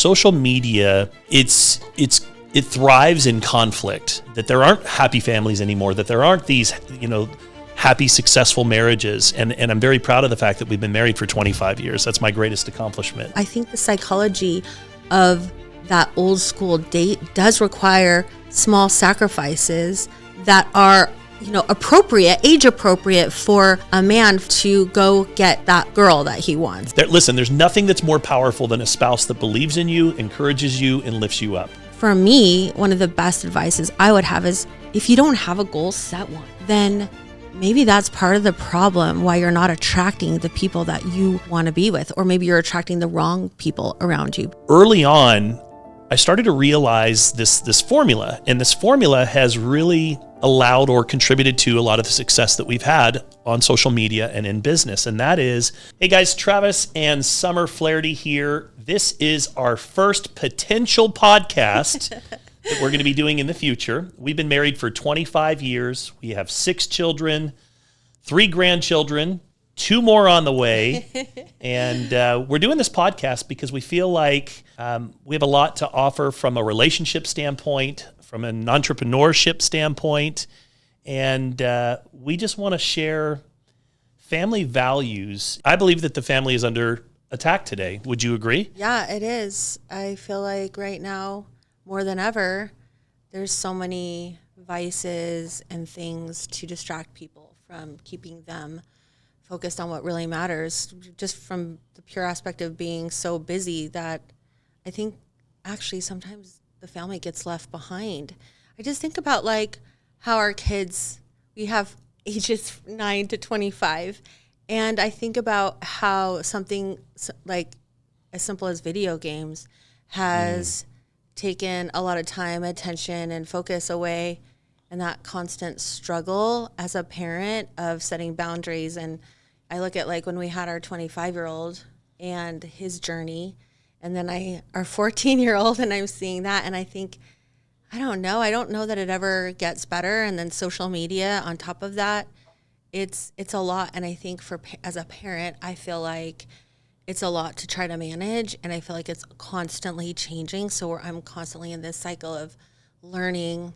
social media, it thrives in conflict, that there aren't happy families anymore, that there aren't these, happy, successful marriages. And I'm very proud of the fact that we've been married for 25 years. That's my greatest accomplishment. I think the psychology of that old school date does require small sacrifices that are, age appropriate for a man to go get that girl that he wants. Listen, there's nothing that's more powerful than a spouse that believes in you, encourages you, and lifts you up. For me, one of the best advices I would have is, if you don't have a goal, set one. Then maybe that's part of the problem why you're not attracting the people that you want to be with, or maybe you're attracting the wrong people around you. Early on, I started to realize this formula, and this formula has really allowed or contributed to a lot of the success that we've had on social media and in business. And that is, hey guys, Travis and Summer Flaherty here. This is our first potential podcast that we're going to be doing in the future. We've been married for 25 years. We have 6 children, 3 grandchildren, 2 more on the way. And we're doing this podcast because we feel like we have a lot to offer from a relationship standpoint, from an entrepreneurship standpoint. And we just want to share family values. I believe that the family is under attack today. Would you agree? Yeah, it is. I feel like right now, more than ever, there's so many vices and things to distract people from keeping them focused on what really matters, just from the pure aspect of being so busy that I think actually sometimes the family gets left behind. I just think about like how our kids, we have ages 9 to 25, and I think about how something like as simple as video games has taken a lot of time, attention, and focus away, and that constant struggle as a parent of setting boundaries. And I look at like when we had our 25-year-old and his journey, and then our 14-year-old, and I'm seeing that, and I think, I don't know that it ever gets better. And then social media on top of that, it's a lot. And I think as a parent, I feel like it's a lot to try to manage, and I feel like it's constantly changing. So I'm constantly in this cycle of learning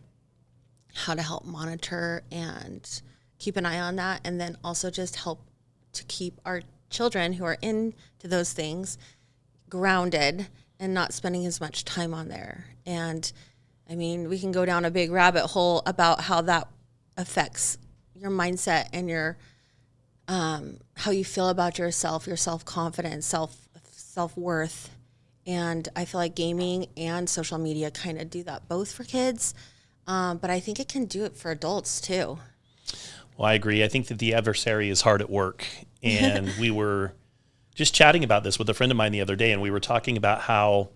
how to help monitor and keep an eye on that, and then also just help to keep our children who are into those things grounded and not spending as much time on there. And I mean, we can go down a big rabbit hole about how that affects your mindset and your how you feel about yourself, your self-confidence, self-worth. And I feel like gaming and social media kind of do that both for kids, but I think it can do it for adults too. Well, I agree. I think that the adversary is hard at work. And we were just chatting about this with a friend of mine the other day, and we were talking about how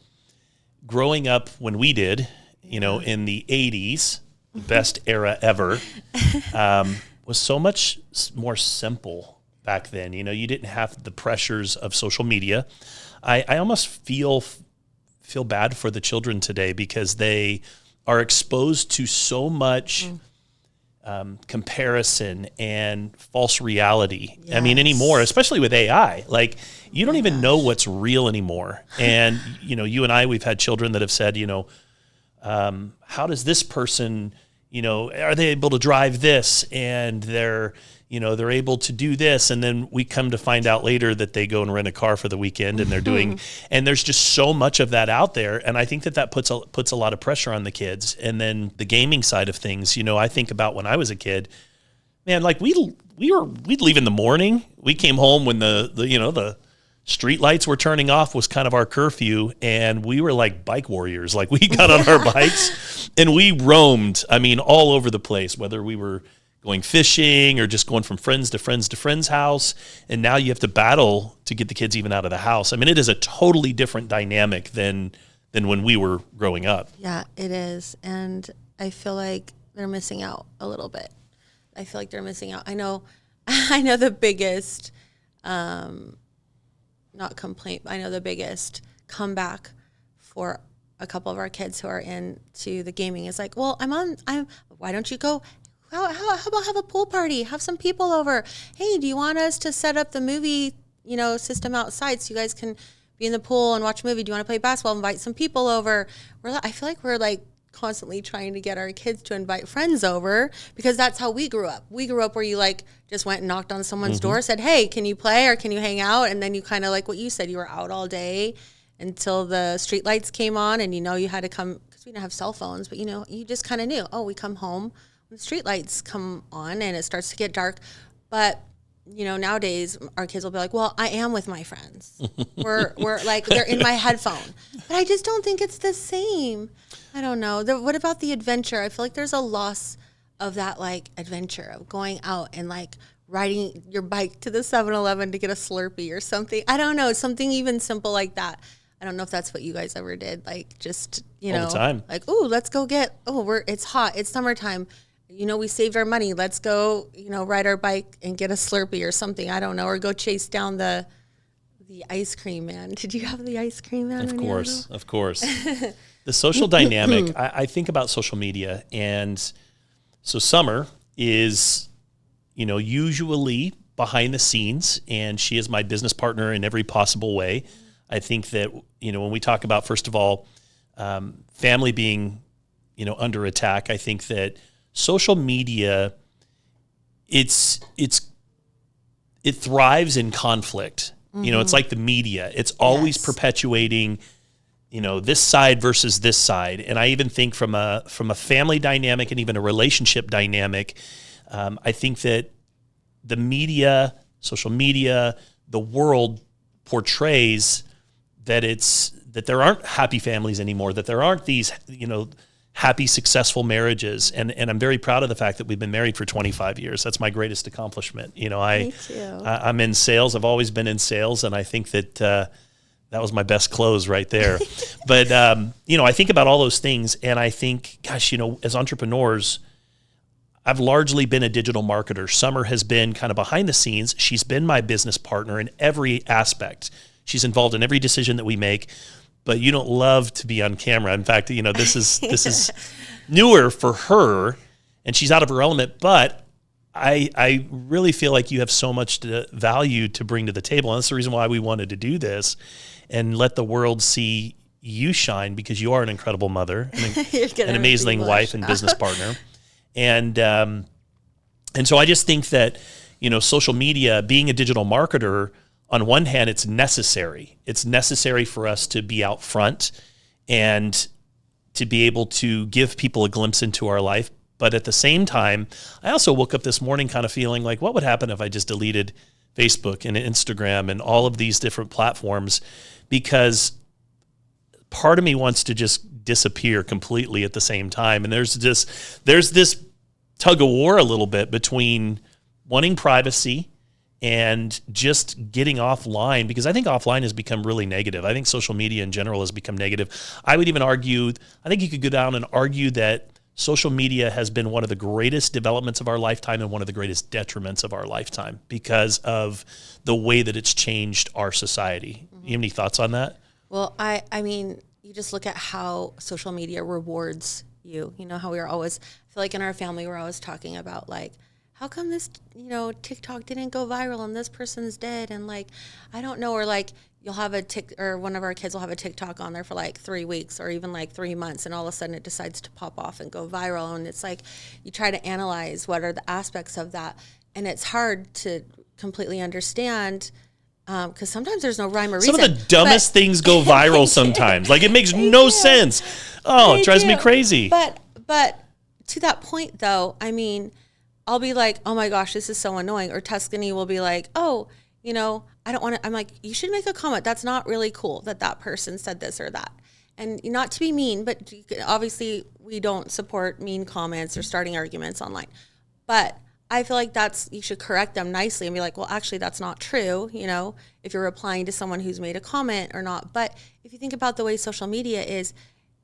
growing up when we did, in the 80s, the best era ever, was so much more simple back then. You didn't have the pressures of social media. I almost feel bad for the children today because they are exposed to so much comparison and false reality. Yes. I mean, anymore, especially with AI, like you don't even know what's real anymore. And, you and I, we've had children that have said, how does this person, are they able to drive this? And they're able to do this. And then we come to find out later that they go and rent a car for the weekend and they're doing, and there's just so much of that out there. And I think that puts a lot of pressure on the kids. And then the gaming side of things, I think about when I was a kid, man, like we'd leave in the morning. We came home when the street lights were turning off was kind of our curfew, and we were like bike warriors. Like we got on our bikes and we roamed, all over the place, whether we were going fishing or just going from friends to friends' house. And now you have to battle to get the kids even out of the house. It is a totally different dynamic than when we were growing up. Yeah, it is. And I feel like they're missing out a little bit. I feel like they're missing out. I know the biggest, not complaint, but I know the biggest comeback for a couple of our kids who are into the gaming is like, well, why don't you go? How about have a pool party? Have some people over. Hey, do you want us to set up the movie, system outside so you guys can be in the pool and watch a movie? Do you want to play basketball? Invite some people over. I feel like we're like constantly trying to get our kids to invite friends over, because that's how we grew up. We grew up where you like just went and knocked on someone's door, said, hey, can you play or can you hang out? And then you kind of like what you said, you were out all day until the street lights came on, and you had to come, because we didn't have cell phones, but you just kind of knew, oh, we come home when the street lights come on and it starts to get dark. But nowadays our kids will be like, well, I am with my friends. We're like, they're in my headphone. But I just don't think it's the same. I don't know. What about the adventure? I feel like there's a loss of that like adventure of going out and like riding your bike to the 7-Eleven to get a Slurpee or something. I don't know, something even simple like that. I don't know if that's what you guys ever did. Like just, all the time. Like, oh, let's go it's hot. It's summertime. We saved our money. Let's go, ride our bike and get a Slurpee or something. I don't know. Or go chase down the ice cream man. Did you have the ice cream man? Of course. The social dynamic, I think about social media. And so Summer is, usually behind the scenes, and she is my business partner in every possible way. I think that, when we talk about, first of all, family being, under attack, I think that social media, it thrives in conflict. It's like the media. It's always perpetuating, this side versus this side. And I even think from a family dynamic and even a relationship dynamic, I think that the media, social media, the world portrays that there aren't happy families anymore, that there aren't these, happy, successful marriages. And I'm very proud of the fact that we've been married for 25 years. That's my greatest accomplishment. Me too. I'm in sales. I've always been in sales. And I think that that was my best close right there. But, I think about all those things, and I think, gosh, as entrepreneurs, I've largely been a digital marketer. Summer has been kind of behind the scenes. She's been my business partner in every aspect. She's involved in every decision that we make. But you don't love to be on camera. In fact, this is newer for her, and she's out of her element. But I really feel like you have so much value to bring to the table, and that's the reason why we wanted to do this and let the world see you shine, because you are an incredible mother, an amazing wife and business partner, and so I just think that social media, being a digital marketer, on one hand, it's necessary. It's necessary for us to be out front and to be able to give people a glimpse into our life. But at the same time, I also woke up this morning kind of feeling like, what would happen if I just deleted Facebook and Instagram and all of these different platforms? Because part of me wants to just disappear completely at the same time. And there's this tug of war a little bit between wanting privacy and just getting offline, because I think offline has become really negative. I think social media in general has become negative. I would even argue, I think you could go down and argue that social media has been one of the greatest developments of our lifetime and one of the greatest detriments of our lifetime because of the way that it's changed our society. You have any thoughts on that? Well, I mean, you just look at how social media rewards you. How we are always, I feel like in our family, we're always talking about like, how come this, TikTok didn't go viral and this person's dead? And like, I don't know. Or like you'll have or one of our kids will have a TikTok on there for like 3 weeks or even like 3 months. And all of a sudden it decides to pop off and go viral. And it's like, you try to analyze what are the aspects of that. And it's hard to completely understand because sometimes there's no rhyme or reason. Some of the dumbest things go viral sometimes. Like it makes no sense. Oh, it drives me crazy. But to that point though, I mean, I'll be like, oh my gosh, this is so annoying. Or Tuscany will be like, oh, I don't want to. I'm like, you should make a comment. That's not really cool that person said this or that. And not to be mean, but obviously we don't support mean comments or starting arguments online. But I feel like you should correct them nicely and be like, well, actually, that's not true, if you're replying to someone who's made a comment or not. But if you think about the way social media is,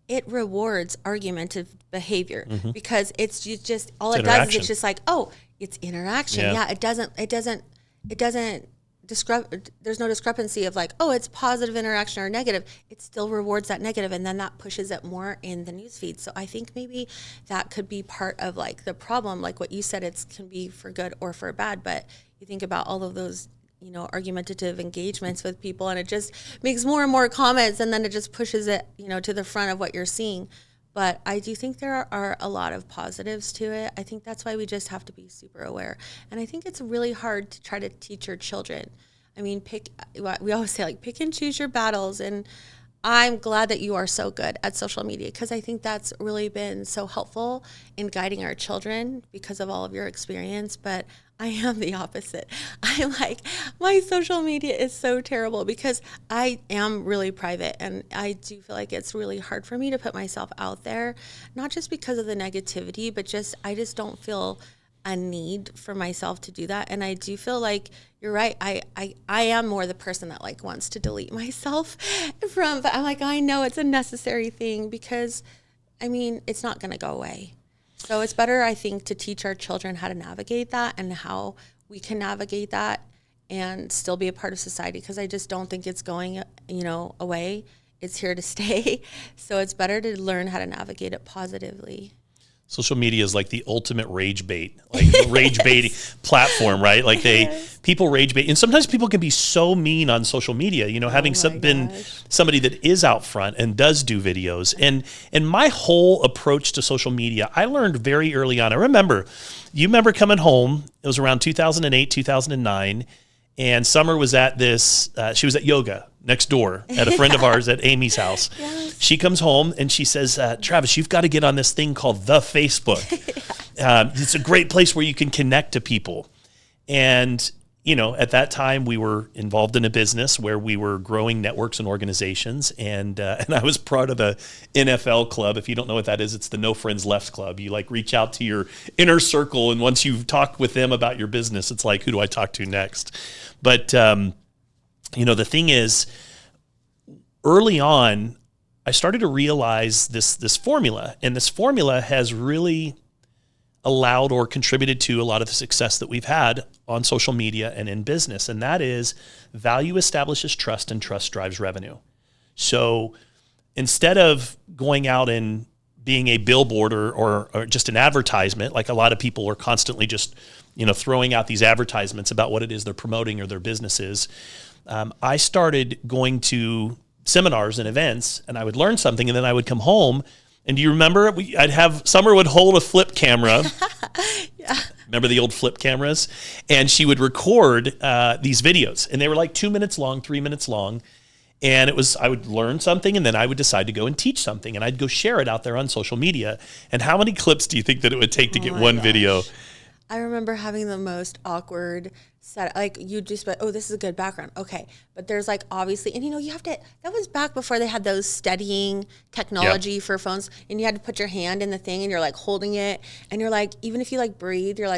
it rewards argumentative behavior because it's just all it does is it's just like, oh, it's interaction. Yeah, it doesn't there's no discrepancy of like, oh, it's positive interaction or negative. It still rewards that negative, and then that pushes it more in the newsfeed. So I think maybe that could be part of, like, the problem. Like what you said, it can be for good or for bad, but you think about all of those argumentative engagements with people, and it just makes more and more comments, and then it just pushes it, to the front of what you're seeing. But I do think there are a lot of positives to it. I think that's why we just have to be super aware. And I think it's really hard to try to teach your children. I mean, we always say, like, pick and choose your battles. And I'm glad that you are so good at social media, because I think that's really been so helpful in guiding our children because of all of your experience. But I am the opposite. I'm like, my social media is so terrible because I am really private, and I do feel like it's really hard for me to put myself out there, not just because of the negativity, but I just don't feel a need for myself to do that. And I do feel like you're right. I am more the person that like wants to delete myself but I'm like, I know it's a necessary thing because it's not going to go away. So it's better, I think, to teach our children how to navigate that and how we can navigate that and still be a part of society, because I just don't think it's going, away. It's here to stay. So it's better to learn how to navigate it positively. Social media is like the ultimate rage bait, like rage baiting platform, right? Like people rage bait. And sometimes people can be so mean on social media, having been somebody that is out front and does do videos. And my whole approach to social media, I learned very early on. You remember coming home, it was around 2008, 2009. And Summer was at she was at yoga next door at a friend of ours at Amy's house. Yes. She comes home and she says, Travis, you've got to get on this thing called the Facebook. It's a great place where you can connect to people. And, at that time we were involved in a business where we were growing networks and organizations. And I was part of the NFL club. If you don't know what that is, it's the No Friends Left Club. You reach out to your inner circle. And once you've talked with them about your business, it's like, who do I talk to next? But, the thing is, early on, I started to realize this formula, and this formula has really allowed or contributed to a lot of the success that we've had on social media and in business. And that is, value establishes trust, and trust drives revenue. So instead of going out and being a billboard or just an advertisement, like a lot of people are constantly just, throwing out these advertisements about what it is they're promoting or their business is, I started going to seminars and events, and I would learn something, and then I would come home. And do you remember? Summer would hold a flip camera. Yeah. Remember the old flip cameras? And she would record these videos, and they were like 2 minutes long, 3 minutes long. And I would learn something, and then I would decide to go and teach something, and I'd go share it out there on social media. And how many clips do you think that it would take to get one video? I remember having the most awkward set. Like, you just, oh, this is a good background. Okay. But there's obviously, and you have to, that was back before they had those steadying technology for phones. And you had to put your hand in the thing, and you're holding it. And you're even if you breathe, you're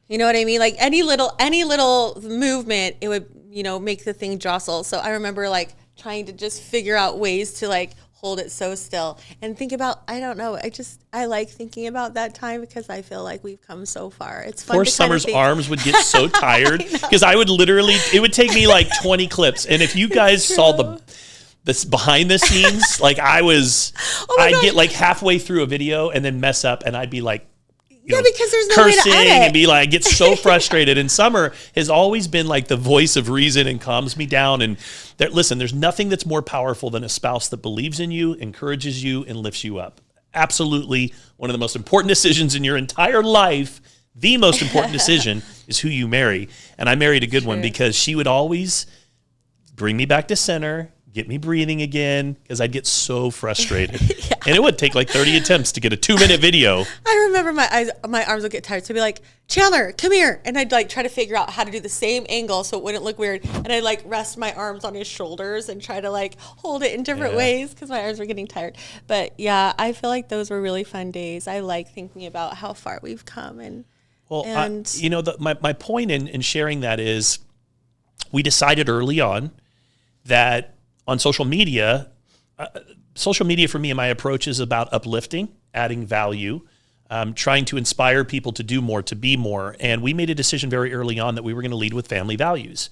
you know what I mean? Any little movement, it would, make the thing jostle. So I remember trying to just figure out ways to hold it so still and think about, I don't know. I like thinking about that time because I feel like we've come so far. It's fun. Poor Summer's arms would get so tired because I would literally, it would take me 20 clips. And if you guys saw this behind the scenes, I'd get halfway through a video and then mess up, and I'd be because there's no way to edit. And be get so frustrated. And Summer has always been the voice of reason and calms me down. And listen, there's nothing that's more powerful than a spouse that believes in you, encourages you, and lifts you up. Absolutely one of the most important decisions in your entire life. The most important decision is who you marry. And I married a good one because she would always bring me back to center, get me breathing again, because I'd get so frustrated. Yeah. And it would take 30 attempts to get a 2-minute video. I remember my arms would get tired. So I'd be like, Chandler, come here. And I'd try to figure out how to do the same angle so it wouldn't look weird. And I'd rest my arms on his shoulders and try to hold it in different ways because my arms were getting tired. But yeah, I feel like those were really fun days. I like thinking about how far we've come. My point in sharing that is, we decided early on that on social media for me and my approach is about uplifting, adding value, trying to inspire people to do more, to be more. And we made a decision very early on that we were going to lead with family values.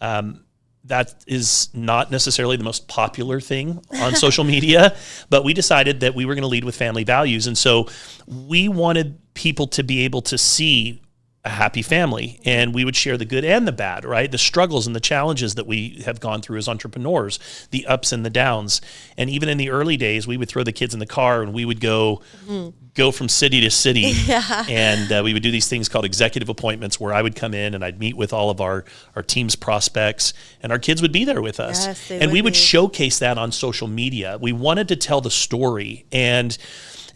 That is not necessarily the most popular thing on social media, but we decided that we were going to lead with family values. And so we wanted people to be able to see a happy family, and we would share the good and the bad, right? The struggles and the challenges that we have gone through as entrepreneurs, the ups and the downs. And even in the early days, we would throw the kids in the car and we would go from city to city. And we would do these things called executive appointments, where I would come in and I'd meet with all of our team's prospects, and our kids would be there with us. Yes, and we would showcase that on social media. We wanted to tell the story. And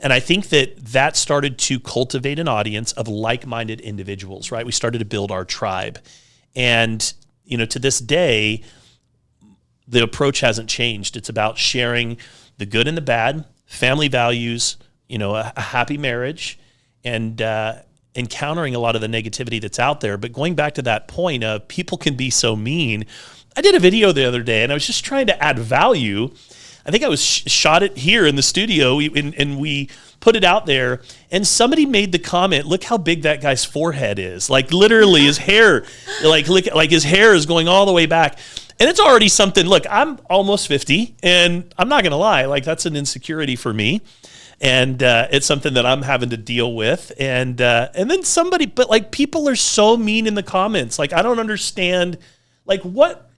I think that started to cultivate an audience of like-minded individuals, right? We started to build our tribe. And, to this day, the approach hasn't changed. It's about sharing the good and the bad, family values, a happy marriage, and encountering a lot of the negativity that's out there. But going back to that point of people can be so mean. I did a video the other day, and I was just trying to add value. I think I was shot it here in the studio, and we put it out there, and somebody made the comment, look how big that guy's forehead is. Like, literally his hair, like his hair is going all the way back. And it's already something. Look, I'm almost 50, and I'm not going to lie, like, that's an insecurity for me. And it's something that I'm having to deal with. And then somebody, but like, people are so mean in the comments. Like, I don't understand, like, what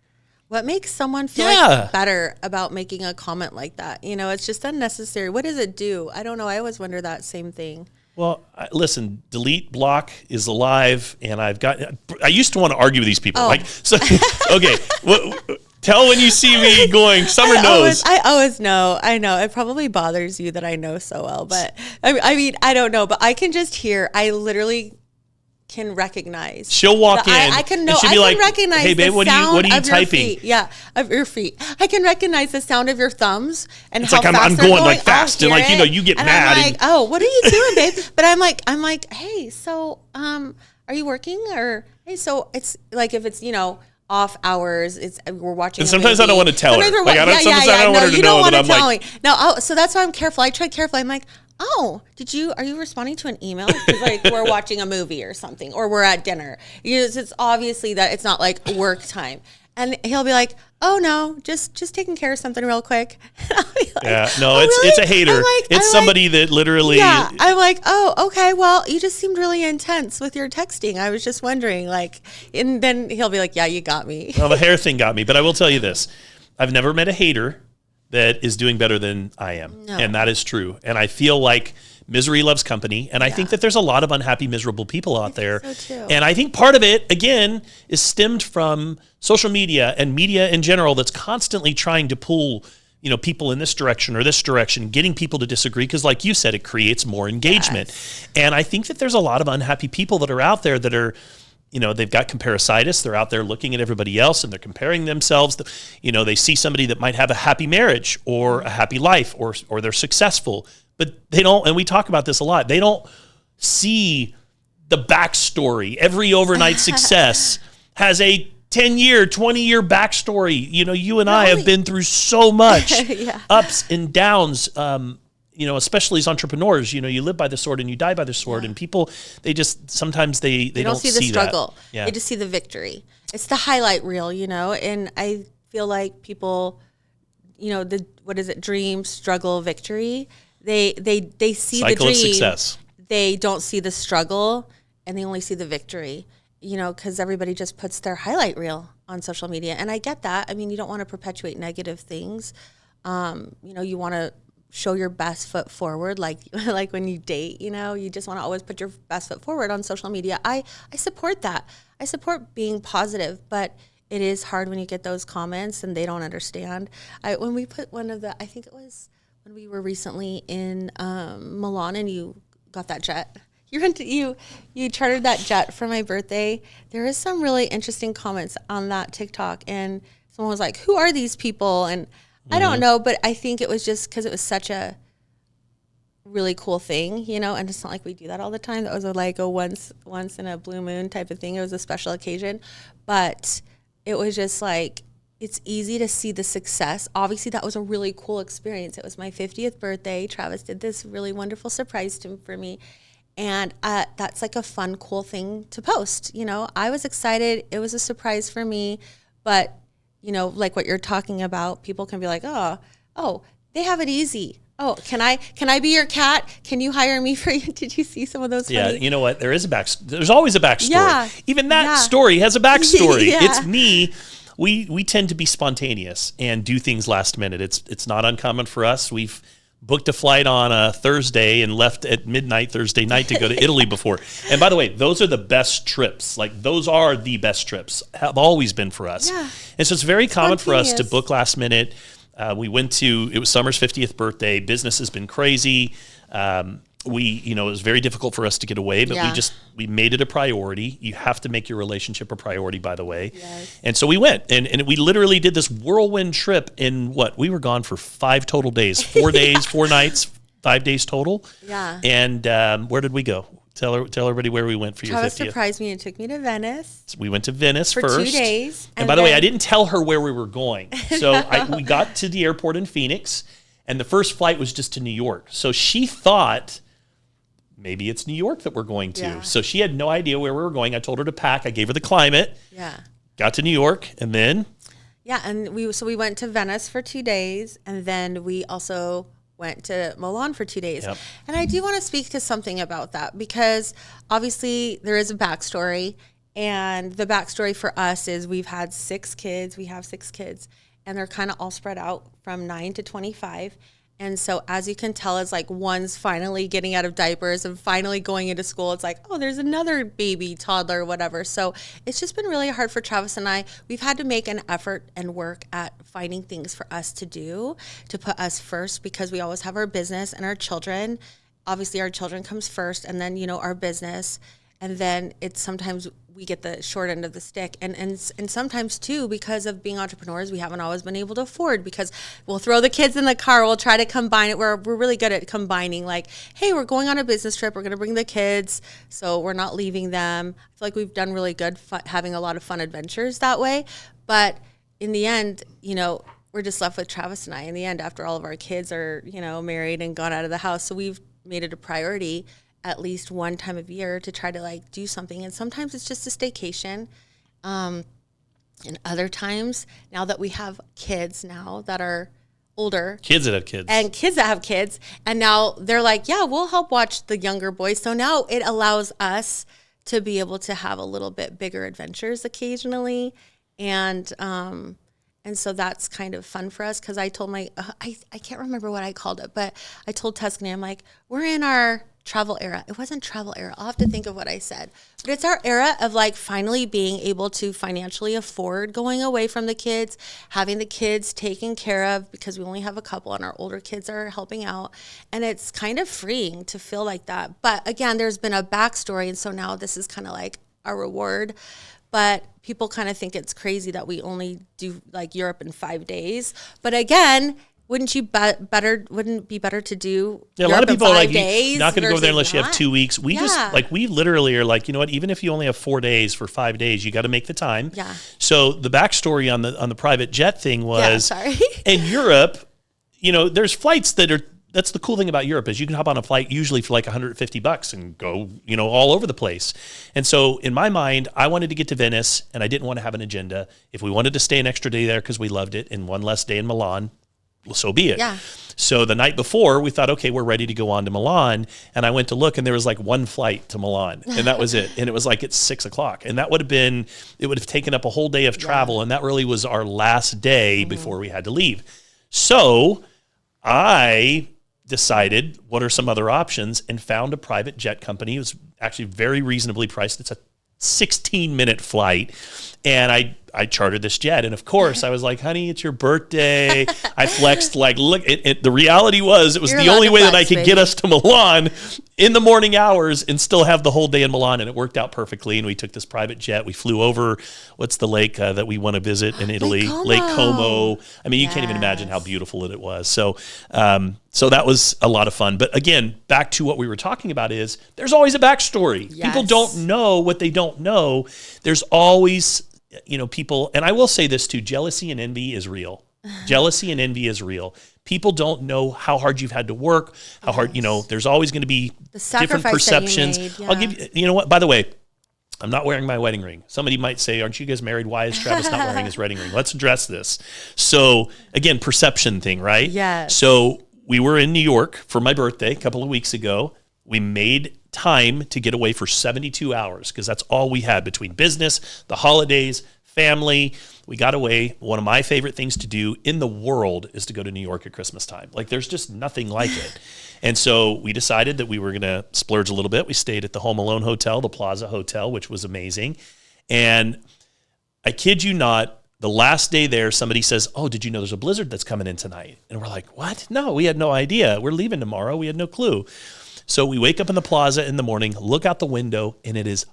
makes someone feel like better about making a comment like that? It's just unnecessary. What does it do? I don't know. I always wonder that same thing. Well, listen, delete block is alive, and I used to want to argue with these people. Okay, tell when you see me going, Summer knows. I always know. I know. It probably bothers you that I know so well, but I mean, I don't know, but I can just hear, I literally can recognize. She'll walk in. I can know. And she'll be like, recognize. Hey, babe, what are you typing? Of your feet. I can recognize the sound of your thumbs and it's how like fast I'm going like fast, and like you get and mad. I'm like, oh, what are you doing, babe? But I'm like, hey, so are you working? Or hey, so it's like, if it's off hours, we're watching. And sometimes I don't want to tell her. I don't want her to know that I'm like. No, so that's why I'm careful. I try carefully. I'm like, oh, are you responding to an email? Because like we're watching a movie or something, or we're at dinner. It's obviously that it's not like work time. And he'll be like, oh no, just taking care of something real quick. It's a hater. It's somebody that literally. Yeah, I'm like, oh, okay, well, you just seemed really intense with your texting. I was just wondering, and then he'll be like, yeah, you got me. Well, the hair thing got me, but I will tell you this. I've never met a hater that is doing better than I am. No. And that is true. And I feel like misery loves company. And I think that there's a lot of unhappy, miserable people out there. So too. And I think part of it, again, is stemmed from social media and media in general that's constantly trying to pull people in this direction or this direction, getting people to disagree. Because like you said, it creates more engagement. Yes. And I think that there's a lot of unhappy people that are out there that are, they've got comparisitis. They're out there looking at everybody else and they're comparing themselves. They see somebody that might have a happy marriage or a happy life or they're successful, but they don't, and we talk about this a lot, they don't see the backstory. Every overnight success has a 10-year, 20-year backstory. You and I have been through so much ups and downs, especially as entrepreneurs, you live by the sword and you die by the sword, and people, they just, sometimes they don't see the struggle. Yeah. They just see the victory. It's the highlight reel, and I feel like people, what is it? Dream, struggle, victory. They see Cycle the dream. Of success. They don't see the struggle, and they only see the victory, because everybody just puts their highlight reel on social media. And I get that. I mean, you don't want to perpetuate negative things. You want to show your best foot forward, like when you date, you just want to always put your best foot forward on social media. I support that. I support being positive, but it is hard when you get those comments and they don't understand. When we put I think it was when we were recently in Milan and you got that jet. You chartered that jet for my birthday. There is some really interesting comments on that TikTok, and someone was like, "Who are these people?" And I don't know, but I think it was just because it was such a really cool thing, and it's not like we do that all the time. That was like a once in a blue moon type of thing. It was a special occasion, but it was just like, it's easy to see the success. Obviously, that was a really cool experience. It was my 50th birthday. Travis did this really wonderful surprise for me. And that's like a fun, cool thing to post. I was excited. It was a surprise for me. But, like what you're talking about, people can be like, oh, they have it easy. Oh, can I be your cat? Can you hire me for you? Did you see some of those? Yeah, funny? you know what? There's always a backstory. Yeah. Even that Yeah. story has a backstory. Yeah. It's me. We tend to be spontaneous and do things last minute. It's not uncommon for us. We've booked a flight on a Thursday and left at midnight Thursday night to go to Italy before. And by the way, those are the best trips. Like, those are the best trips. Have always been for us. Yeah. And so it's very common for us to Spontaneous. book last minute. It was Summer's 50th birthday. Business has been crazy. It was very difficult for us to get away, but Yeah. we made it a priority. You have to make your relationship a priority, by the way. Yes. And so we went, and we literally did this whirlwind trip we were gone for 5 total days, 4 days, 4 nights, 5 days total. Yeah. And where did we go? Tell everybody where we went for your Travis 50th. surprised me and took me to Venice We went to Venice for first. 2 days. And by the way, I didn't tell her where we were going. So we got to the airport in Phoenix, and the first flight was just to New York. So she thought maybe it's New York that we're going to. Yeah. So she had no idea where we were going. I told her to pack. I gave her the climate. Yeah. Got to New York, and then Yeah, and we went to Venice for 2 days, and then we also went to Milan for 2 days. Yep. And I do want to speak to something about that, because obviously there is a backstory, and the backstory for us is we have 6 kids, and they're kind of all spread out from 9 to 25. And so, as you can tell, it's like one's finally getting out of diapers and finally going into school. It's like, oh, there's another baby, toddler, whatever. So it's just been really hard for Travis and I. We've had to make an effort and work at finding things for us to do, to put us first, because we always have our business and our children. Obviously, our children comes first, and then, our business. And then it's sometimes we get the short end of the stick. And sometimes, too, because of being entrepreneurs, we haven't always been able to afford, because we'll throw the kids in the car. We'll try to combine it. We're really good at combining, like, hey, we're going on a business trip. We're going to bring the kids, so we're not leaving them. I feel like we've done really good having a lot of fun adventures that way. But in the end, we're just left with Travis and I in the end after all of our kids are, married and gone out of the house. So we've made it a priority at least one time of year to try to do something. And sometimes it's just a staycation. And other times, now that we have kids now that are older. Kids that have kids. And kids that have kids. And now they're like, yeah, we'll help watch the younger boys. So now it allows us to be able to have a little bit bigger adventures occasionally. And so that's kind of fun for us, because I told I can't remember what I called it, but I told Tuscany, I'm like, we're in our travel era. It wasn't travel era. I'll have to think of what I said. But it's our era of finally being able to financially afford going away from the kids, having the kids taken care of, because we only have a couple and our older kids are helping out. And it's kind of freeing to feel like that. But again, there's been a backstory. And so now this is kind of like our reward. But people kind of think it's crazy that we only do Europe in 5 days. But again, wouldn't it be better to do a lot of people are like, you're not going to go there unless you have 2 weeks. We we literally are like, you know what, even if you only have 4 days for 5 days, you got to make the time. Yeah. So the backstory on the private jet thing was, in Europe, there's flights that's the cool thing about Europe, is you can hop on a flight usually for $150 and go, all over the place. And so in my mind, I wanted to get to Venice, and I didn't want to have an agenda. If we wanted to stay an extra day there because we loved it, and one less day in Milan, well, so be it. Yeah. So the night before, we thought, okay, we're ready to go on to Milan. And I went to look, and there was one flight to Milan, and that was it. And it was at 6:00. And that would have taken up a whole day of travel. And that really was our last day before we had to leave. So I decided, what are some other options, and found a private jet company. It was actually very reasonably priced. It's a 16-minute flight. And I chartered this jet. And of course, I was like, honey, it's your birthday. I flexed look, the reality was, it was the only way that I could get us to Milan in the morning hours and still have the whole day in Milan. And it worked out perfectly. And we took this private jet. We flew over, what's the lake that we want to visit in Italy? Lake Como. I mean, you can't even imagine how beautiful it was. So, so that was a lot of fun. But again, back to what we were talking about is, there's always a backstory. Yes. People don't know what they don't know. There's always, people, and I will say this too, jealousy and envy is real. Jealousy and envy is real. People don't know how hard you've had to work, how hard, there's always going to be different perceptions. That you made, I'll give you, what, by the way, I'm not wearing my wedding ring. Somebody might say, aren't you guys married? Why is Travis not wearing his wedding ring? Let's address this. So again, perception thing, right? Yes. So we were in New York for my birthday a couple of weeks ago. We made time to get away for 72 hours because that's all we had between business, the holidays, family. We got away. One of my favorite things to do in the world is to go to New York at Christmas time. Like, there's just nothing like it. And so we decided that we were going to splurge a little bit. We stayed at the Home Alone Hotel, the Plaza Hotel, which was amazing. And I kid you not, the last day there, somebody says, oh, did you know there's a blizzard that's coming in tonight? And we're like, what? No, we had no idea. We're leaving tomorrow. We had no clue. So we wake up in the plaza in the morning, look out the window, and it is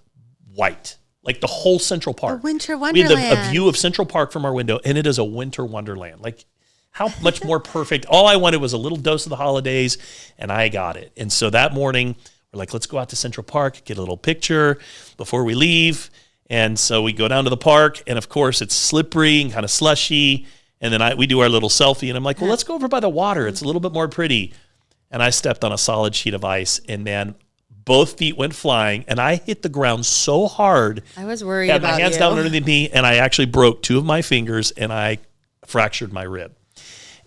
white. Like the whole Central Park. A winter wonderland. We had a view of Central Park from our window, and it is a winter wonderland. Like, how much more perfect. All I wanted was a little dose of the holidays, and I got it. And so that morning, we're like, let's go out to Central Park, get a little picture before we leave. And so we go down to the park, and of course, it's slippery and kind of slushy. And then we do our little selfie, and I'm like, well, let's go over by the water. It's a little bit more pretty. And I stepped on a solid sheet of ice, and man, both feet went flying, and I hit the ground so hard. I was worried about you. Had my hands down underneath me, and I actually broke 2 of my fingers, and I fractured my rib.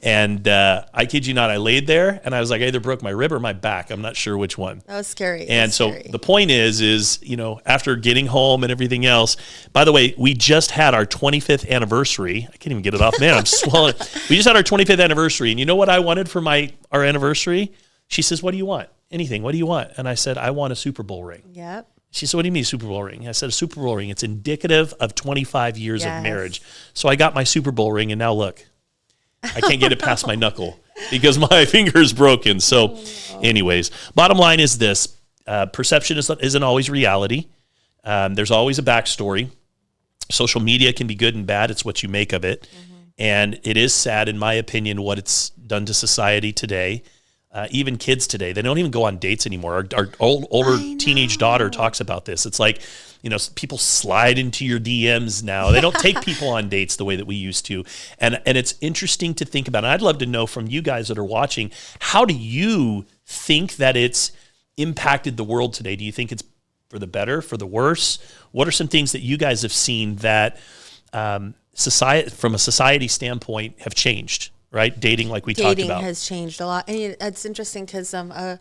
And I kid you not, I laid there, and I was like, I either broke my rib or my back. I'm not sure which one. That was scary. And so the point is, you know, after getting home and everything else, by the way, we just had our 25th anniversary. I can't even get it off. Man, I'm swallowing. We just had our 25th anniversary. And you know what I wanted for our anniversary? She says, what do you want? Anything. What do you want? And I said, I want a Super Bowl ring. Yep. She said, what do you mean a Super Bowl ring? I said, a Super Bowl ring. It's indicative of 25 years of marriage. So I got my Super Bowl ring, and now look. I can't get it past my knuckle because my finger is broken. So anyways, bottom line is this. Perception isn't always reality. There's always a backstory. Social media can be good and bad. It's what you make of it. Mm-hmm. And it is sad, in my opinion, what it's done to society today. Even kids today, they don't even go on dates anymore. Our older teenage daughter talks about this. It's like, you know, people slide into your DMs now. They don't take people on dates the way that we used to. And it's interesting to think about. And I'd love to know from you guys that are watching, how do you think that it's impacted the world today? Do you think it's for the better, for the worse? What are some things that you guys have seen that society, from a society standpoint, have changed? Right? Dating, like we talked about. Dating has changed a lot. And it's interesting because a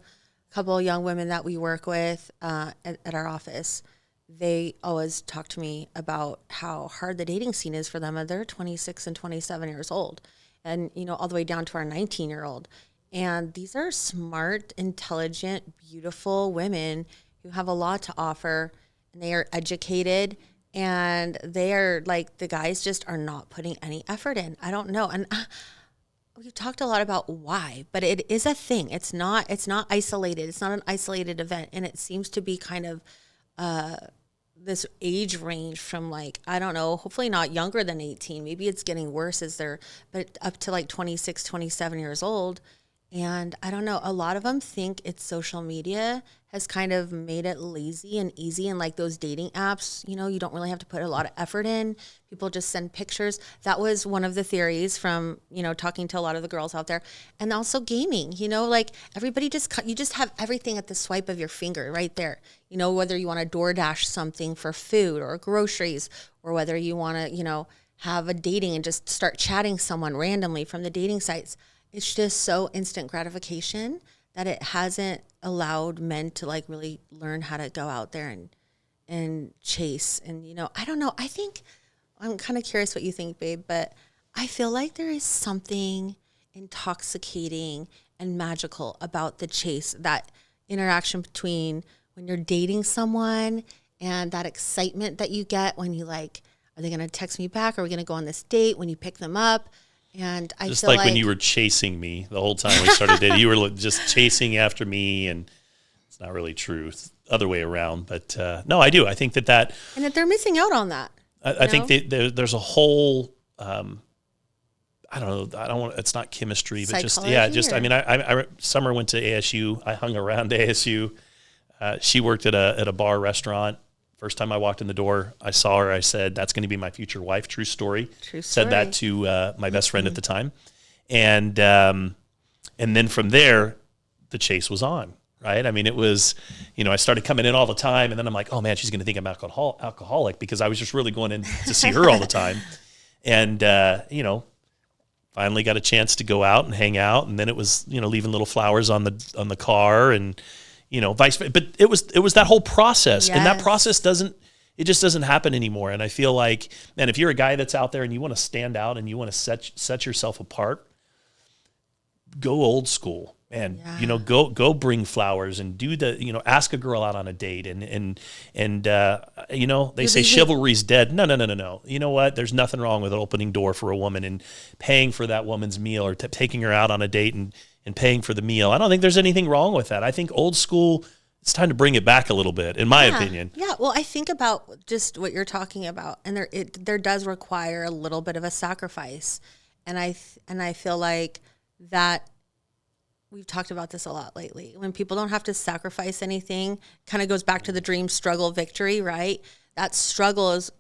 couple of young women that we work with at our office, they always talk to me about how hard the dating scene is for them. And they're 26 and 27 years old, and, you know, all the way down to our 19-year-old. And these are smart, intelligent, beautiful women who have a lot to offer, and they are educated, and they are like, the guys just are not putting any effort in. I don't know. And we've talked a lot about why, but it is a thing. It's not isolated. It's not an isolated event. And it seems to be kind of this age range from, like, I don't know, hopefully not younger than 18. Maybe it's getting worse but up to like 26, 27 years old. And I don't know, a lot of them think it's social media has kind of made it lazy and easy. And like those dating apps, you know, you don't really have to put a lot of effort in. People just send pictures. That was one of the theories from, you know, talking to a lot of the girls out there. And also gaming, you know, like everybody you just have everything at the swipe of your finger right there. You know, whether you want to DoorDash something for food or groceries, or whether you want to, you know, have a dating and just start chatting someone randomly from the dating sites. It's just so instant gratification that it hasn't allowed men to like really learn how to go out there and chase. And, you know, I don't know. I think, I'm kind of curious what you think, babe, but I feel like there is something intoxicating and magical about the chase, that interaction between when you're dating someone and that excitement that you get when you like, are they going to text me back? Are we going to go on this date? When you pick them up? And I just feel like when you were chasing me the whole time we started dating, you were just chasing after me, and it's not really true. It's the other way around. But no, I do. I think that and that they're missing out on that. I think there's a whole, I don't know. I don't want. It's not chemistry, but just. I mean, I Summer went to ASU. I hung around ASU. She worked at a bar restaurant. First time I walked in the door, I saw her. I said, that's going to be my future wife. True story. Said that to my best friend at the time. And then from there, the chase was on, right? I mean, it was, you know, I started coming in all the time, and then I'm like, oh, man, she's going to think I'm alcoholic, because I was just really going in to see her all the time. And, you know, finally got a chance to go out and hang out, and then it was, leaving little flowers on the car, and vice versa. But it was that whole process, and that process just doesn't happen anymore. And I feel like, man, if you're a guy that's out there and you want to stand out and you want to set yourself apart, go old school. And, go bring flowers and do ask a girl out on a date and they say chivalry's dead. No. You know what? There's nothing wrong with an opening door for a woman and paying for that woman's meal, or taking her out on a date and paying for the meal. I don't think there's anything wrong with that. I think old school, it's time to bring it back a little bit, in my opinion. Yeah. Well, I think about just what you're talking about, and there does require a little bit of a sacrifice. And I feel like that, we've talked about this a lot lately. When people don't have to sacrifice anything, kind of goes back to the dream, struggle, victory, right? That struggle is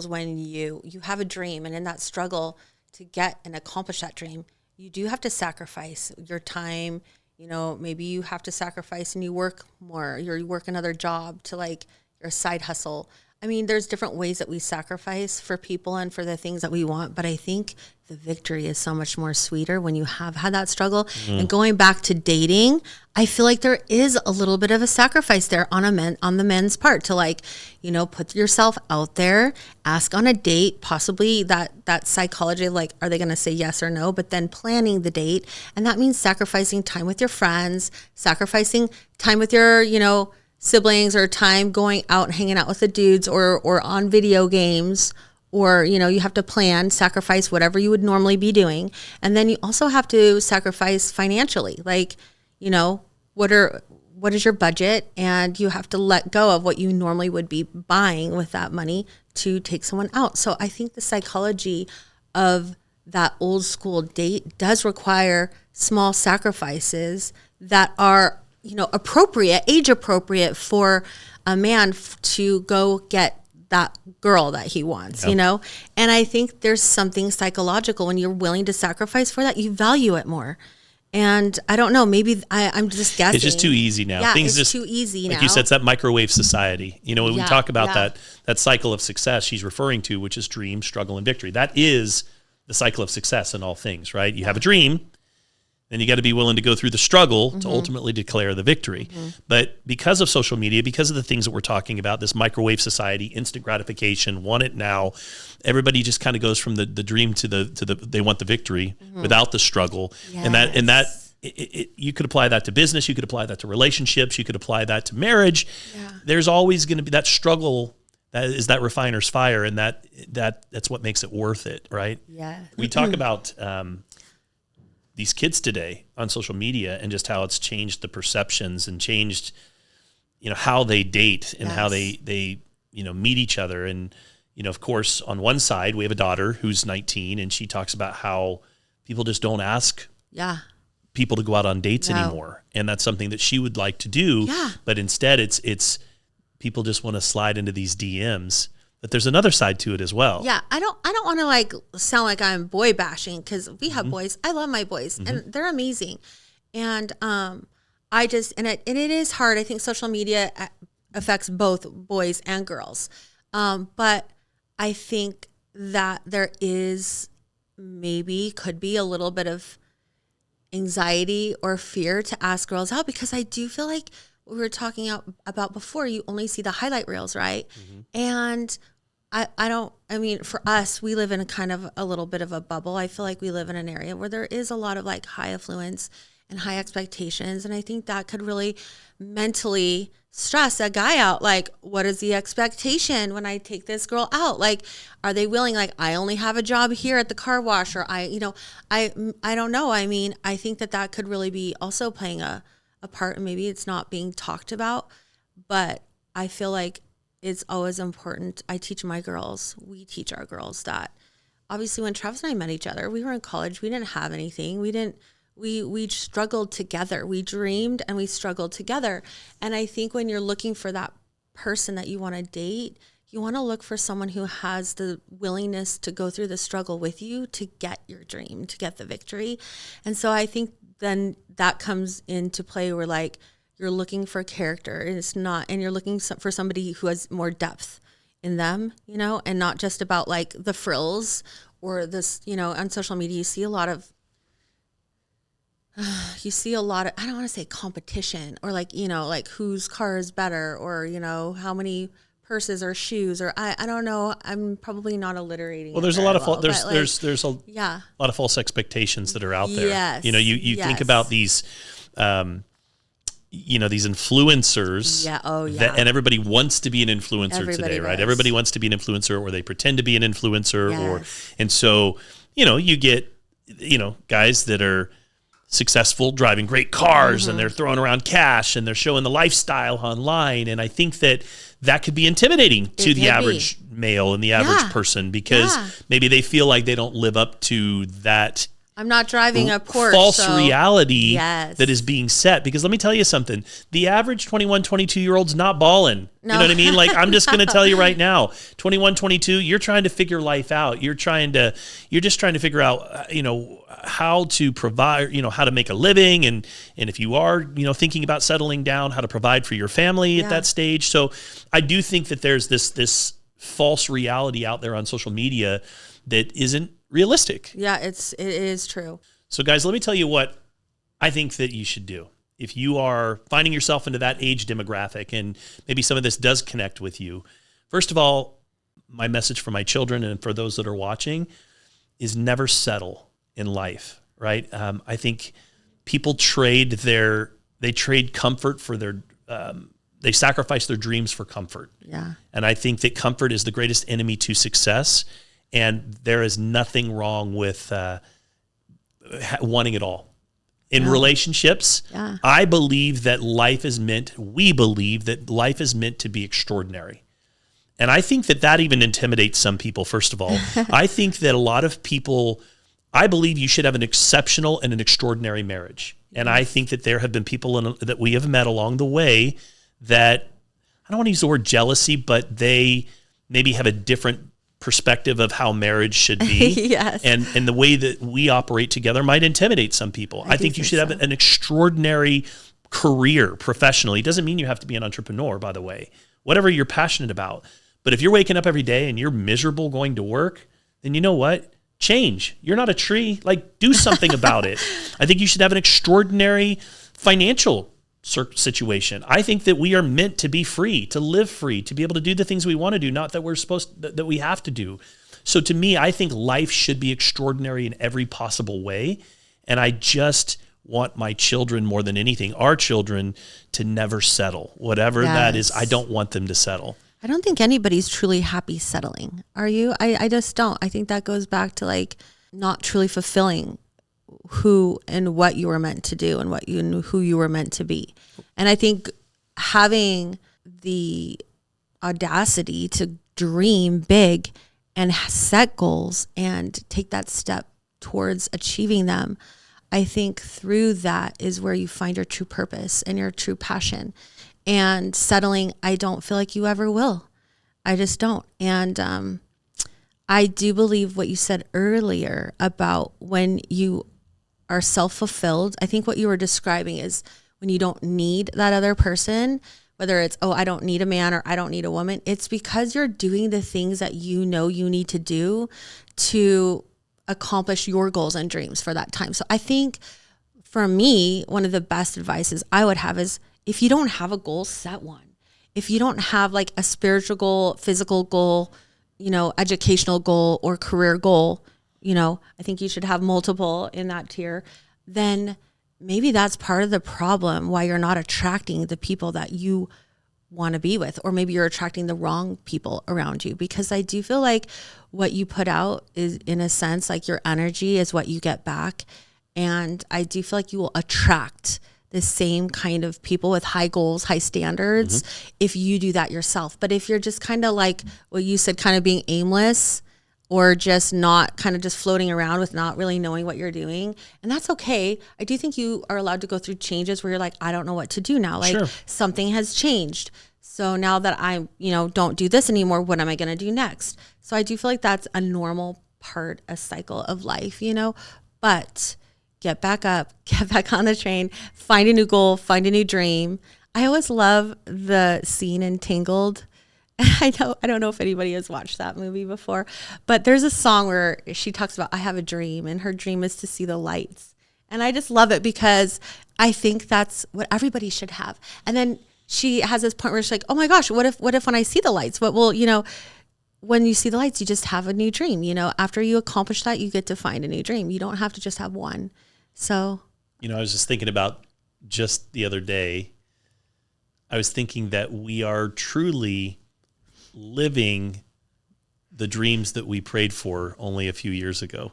when you have a dream, and in that struggle to get and accomplish that dream, you do have to sacrifice your time. Maybe you have to sacrifice and you work more, you work another job to like your side hustle. I mean, there's different ways that we sacrifice for people and for the things that we want, but I think the victory is so much more sweeter when you have had that struggle. Mm-hmm. And going back to dating, I feel like there is a little bit of a sacrifice there on the men's part to put yourself out there, ask on a date, possibly that psychology of like, are they going to say yes or no? But then planning the date. And that means sacrificing time with your friends, sacrificing time with your, siblings, or time going out and hanging out with the dudes, or on video games, or, you have to plan, sacrifice whatever you would normally be doing. And then you also have to sacrifice financially. Like, what is your budget? And you have to let go of what you normally would be buying with that money to take someone out. So I think the psychology of that old school date does require small sacrifices that are, age appropriate for a man to go get that girl that he wants, And I think there's something psychological when you're willing to sacrifice for that, you value it more. And I don't know, maybe I'm just guessing. It's just too easy now. Yeah, it's too easy now. Like you said, it's that microwave society. When we talk about that cycle of success she's referring to, which is dream, struggle, and victory. That is the cycle of success in all things, right? You have a dream, then you got to be willing to go through the struggle to ultimately declare the victory. But because of social media, because of the things that we're talking about, this microwave society, instant gratification, want it now, everybody just kind of goes from the dream to the they want the victory without the struggle. Yes. And that you could apply that to business, you could apply that to relationships, you could apply that to marriage. Yeah. There's always going to be that struggle. That is that refiner's fire, and that's what makes it worth it, right? Yeah. We talk about these kids today on social media and just how it's changed the perceptions and changed, how they date and how they meet each other. And, of course, on one side, we have a daughter who's 19, and she talks about how people just don't ask people to go out on dates anymore. And that's something that she would like to do. Yeah. But instead it's people just want to slide into these DMs. But there's another side to it as well. Yeah, I don't want to sound like I'm boy bashing, because we have boys. I love my boys, and they're amazing. And it is hard. I think social media affects both boys and girls. But I think that there is could be a little bit of anxiety or fear to ask girls out, because I do feel like we were talking about before, you only see the highlight reels, right? And for us, we live in a little bit of a bubble. I feel like we live in an area where there is a lot of like high affluence and high expectations. And I think that could really mentally stress a guy out. Like, what is the expectation when I take this girl out? Like, are they willing? Like, I only have a job here at the car wash, or I don't know. I mean, I think that could really be also playing a part, and maybe it's not being talked about, but I feel like it's always important. We teach our girls that obviously when Travis and I met each other, we were in college, we didn't have anything. We struggled together. We dreamed and we struggled together. And I think when you're looking for that person that you want to date, you want to look for someone who has the willingness to go through the struggle with you to get your dream, to get the victory. And so I think then that comes into play where like you're looking for character, and you're looking for somebody who has more depth in them, and not just about like the frills or this, on social media, you see a lot of, I don't want to say competition or like whose car is better or, how many purses or shoes or I don't know. I'm probably not alliterating. Well, there's a lot of there's a lot of false expectations that are out there. Yes. You think about these, these influencers. Yeah. Oh, yeah. And everybody wants to be an influencer today, right? does. Everybody wants to be an influencer, or they pretend to be an influencer, Yes. and so you get guys that are successful, driving great cars, and they're throwing around cash, and they're showing the lifestyle online. And I think that could be intimidating to the average male and the average person, because maybe they feel like they don't live up to that. I'm not driving a Porsche. False reality that is being set. Because let me tell you something. The average 21, 22-year-old's not balling. No. You know what I mean? Like, I'm just going to tell you right now, 21, 22, you're trying to figure life out. You're just trying to figure out, how to provide, how to make a living. And if you are, thinking about settling down, how to provide for your family at that stage. So I do think that there's this false reality out there on social media that isn't realistic. Yeah, it is true. So guys, let me tell you what I think that you should do. If you are finding yourself into that age demographic, and maybe some of this does connect with you, first of all, my message for my children and for those that are watching is never settle in life, right? I think people trade comfort for they sacrifice their dreams for comfort. Yeah. And I think that comfort is the greatest enemy to success. And there is nothing wrong with wanting it all. In relationships, we believe that life is meant to be extraordinary. And I think that even intimidates some people, first of all. I think that a lot of people, I believe you should have an exceptional and an extraordinary marriage. And I think that there have been people that we have met along the way that, I don't want to use the word jealousy, but they maybe have a different perspective of how marriage should be. Yes. And the way that we operate together might intimidate some people. I think you should have an extraordinary career professionally. It doesn't mean you have to be an entrepreneur, by the way, whatever you're passionate about. But if you're waking up every day and you're miserable going to work, then you know what? Change. You're not a tree. Like, do something about it. I think you should have an extraordinary financial situation. I think that we are meant to be free, to live free, to be able to do the things we want to do, not that that we have to do. So to me, I think life should be extraordinary in every possible way. And I just want my children, more than anything, our children, to never settle. Whatever that is, I don't want them to settle. I don't think anybody's truly happy settling. Are you? I just don't. I think that goes back to like not truly fulfilling who and what you were meant to do and who you were meant to be. And I think having the audacity to dream big and set goals and take that step towards achieving them, I think through that is where you find your true purpose and your true passion. And settling, I don't feel like you ever will. I just don't. And I do believe what you said earlier about when you are self-fulfilled. I think what you were describing is when you don't need that other person, whether it's, I don't need a man or I don't need a woman. It's because you're doing the things that you know you need to do to accomplish your goals and dreams for that time. So I think for me, one of the best advices I would have is, if you don't have a goal, set one. If you don't have like a spiritual goal, physical goal, educational goal or career goal, I think you should have multiple in that tier, then maybe that's part of the problem why you're not attracting the people that you want to be with, or maybe you're attracting the wrong people around you. Because I do feel like what you put out is, in a sense, like your energy is what you get back. And I do feel like you will attract the same kind of people with high goals, high standards, if you do that yourself. But if you're just kind of like what you said, kind of being aimless, or just not kind of just floating around with not really knowing what you're doing, and that's okay. I do think you are allowed to go through changes where you're like, I don't know what to do now. Like something has changed. So now that I, don't do this anymore, what am I going to do next? So I do feel like that's a normal part, a cycle of life, but get back up, get back on the train, find a new goal, find a new dream. I always love the scene in Tangled I don't know if anybody has watched that movie before, but there's a song where she talks about, I have a dream, and her dream is to see the lights. And I just love it because I think that's what everybody should have. And then she has this point where she's like, oh my gosh, what if when I see the lights? But well, when you see the lights, you just have a new dream. After you accomplish that, you get to find a new dream. You don't have to just have one. So, I was just thinking about just the other day, I was thinking that we are truly living the dreams that we prayed for only a few years ago.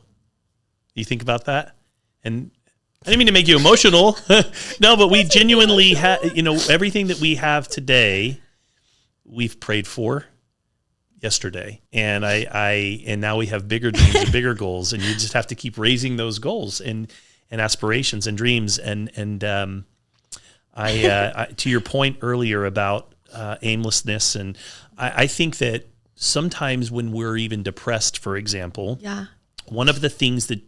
Do you think about that? And I didn't mean to make you emotional. No, but we genuinely have, everything that we have today, we've prayed for yesterday. And and now we have bigger dreams and bigger goals, and you just have to keep raising those goals and aspirations and dreams. And I to your point earlier about aimlessness, and I think that sometimes when we're even depressed, for example, one of the things that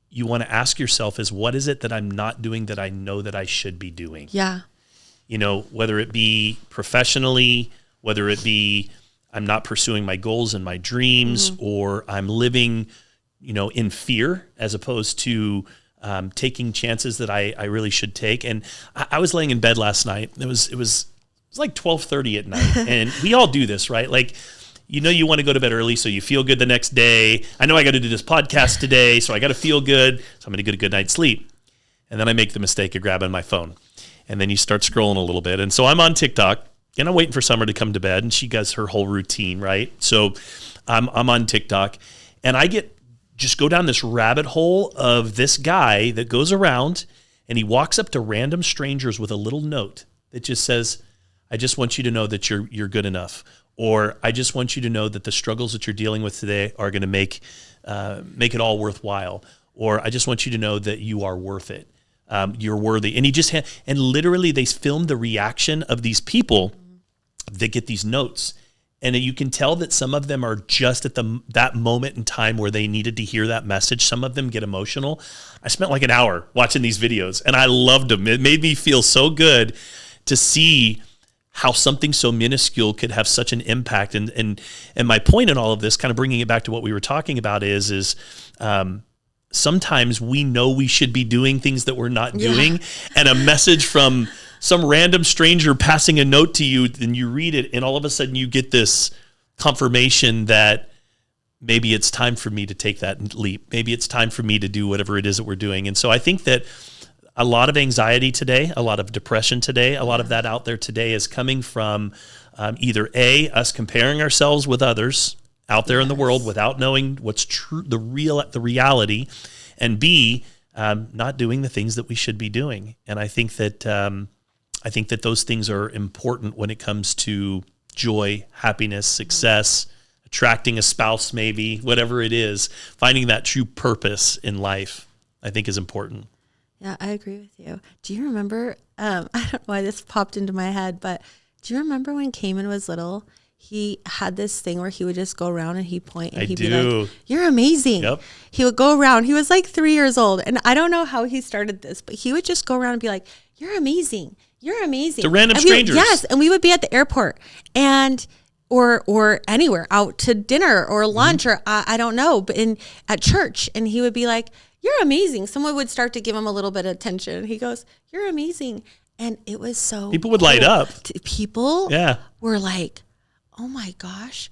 you want to ask yourself is, what is it that I'm not doing that I know that I should be doing? Yeah. Whether it be professionally, whether it be I'm not pursuing my goals and my dreams, or I'm living, in fear as opposed to taking chances that I really should take. And I was laying in bed last night. It was like 12:30 at night, and we all do this, right? Like, you want to go to bed early so you feel good the next day. I know I got to do this podcast today, so I got to feel good, so I'm going to get a good night's sleep. And then I make the mistake of grabbing my phone, and then you start scrolling a little bit. And so I'm on TikTok, and I'm waiting for Summer to come to bed, and she does her whole routine, right? So I'm on TikTok, and I just go down this rabbit hole of this guy that goes around, and he walks up to random strangers with a little note that just says, I just want you to know that you're good enough. Or I just want you to know that the struggles that you're dealing with today are going to make it all worthwhile. Or I just want you to know that you are worth it. You're worthy. And and literally they filmed the reaction of these people that get these notes. And you can tell that some of them are just at that moment in time where they needed to hear that message. Some of them get emotional. I spent like an hour watching these videos, and I loved them. It made me feel so good to see how something so minuscule could have such an impact. And my point in all of this, kind of bringing it back to what we were talking about, is sometimes we know we should be doing things that we're not doing, and a message from some random stranger passing a note to you, and you read it, and all of a sudden you get this confirmation that maybe it's time for me to take that leap. Maybe it's time for me to do whatever it is that we're doing. And so I think that a lot of anxiety today, a lot of depression today, a lot of that out there today is coming from either us comparing ourselves with others out there in the world without knowing what's true, the reality, and B, not doing the things that we should be doing. And I think that those things are important when it comes to joy, happiness, success, attracting a spouse, maybe whatever it is, finding that true purpose in life, I think is important. Yeah, I agree with you. Do you remember, I don't know why this popped into my head, but do you remember when Cayman was little, he had this thing where he would just go around and he'd point and he'd be like, you're amazing. Yep. He would go around. He was like 3 years old. And I don't know how he started this, but he would just go around and be like, you're amazing. You're amazing. To random strangers. Yes. And we would be at the airport and or anywhere, out to dinner or lunch, or I don't know, but at church. And he would be like, you're amazing. Someone would start to give him a little bit of attention. He goes, you're amazing. And it was so people would light up. People were like, oh my gosh,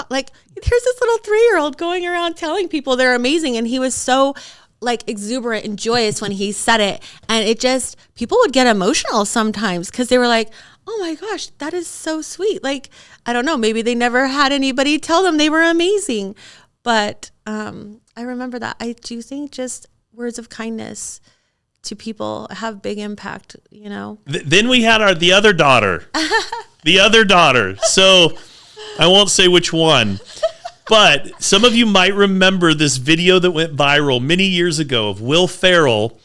like, there's this little 3-year-old going around telling people they're amazing. And he was so like exuberant and joyous when he said it. And it just, people would get emotional sometimes because they were like, oh my gosh, that is so sweet. Like, I don't know, maybe they never had anybody tell them they were amazing. But I remember that. I do think just words of kindness to people have big impact, Then we had the other daughter. The other daughter. So I won't say which one. But some of you might remember this video that went viral many years ago of Will Ferrell,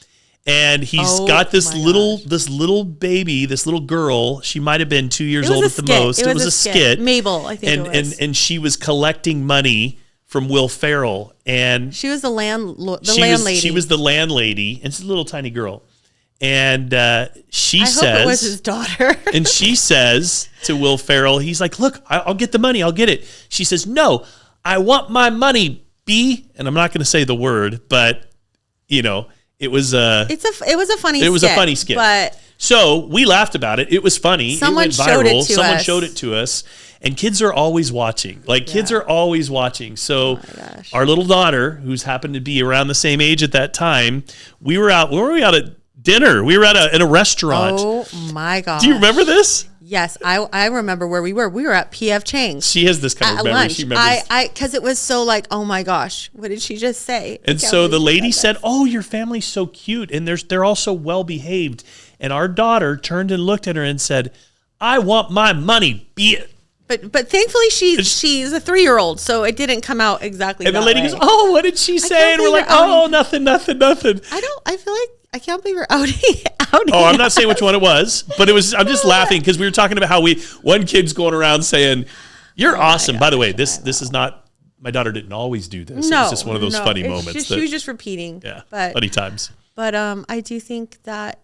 and he's got this little baby, this little girl. She might have been 2 years old at the most. It was a skit. Mabel, I think it was. And she was collecting money from Will Ferrell, and she was the landlady. She was the landlady, and it's a little tiny girl. And she says, hope it was his daughter. and she says to Will Ferrell, he's like, look, I'll get the money. I'll get it. She says, no, I want my money, B. And I'm not going to say the word, but you know, it was a funny skit. But so we laughed about it. It was funny. Someone it went viral. showed it to Someone us. showed it to us. And kids are always watching. Kids are always watching. So our little daughter, who's happened to be around the same age at that time, we were out. Where were we out at dinner? We were in a restaurant. Oh my gosh. Do you remember this? Yes, I remember where we were. We were at P.F. Chang's. She has this kind of memory. Lunch. She remembers. Because it was so like, oh my gosh, what did she just say? And so the lady said, "Oh, your family's so cute, and they're all so well behaved." And our daughter turned and looked at her and said, "I want my money, be it." But thankfully she's a 3-year-old, so it didn't come out exactly. And that the lady way. goes, "Oh, what did she say?" And we're like, "Oh, nothing." I feel like I can't believe we're outing. Oh, I'm not saying which one it was, but it was. I'm just laughing because we were talking about how one kid's going around saying, "You're awesome." By the way, this is not. My daughter didn't always do this. No, it was just one of those funny moments. She was just repeating. Yeah, but funny times. But I do think that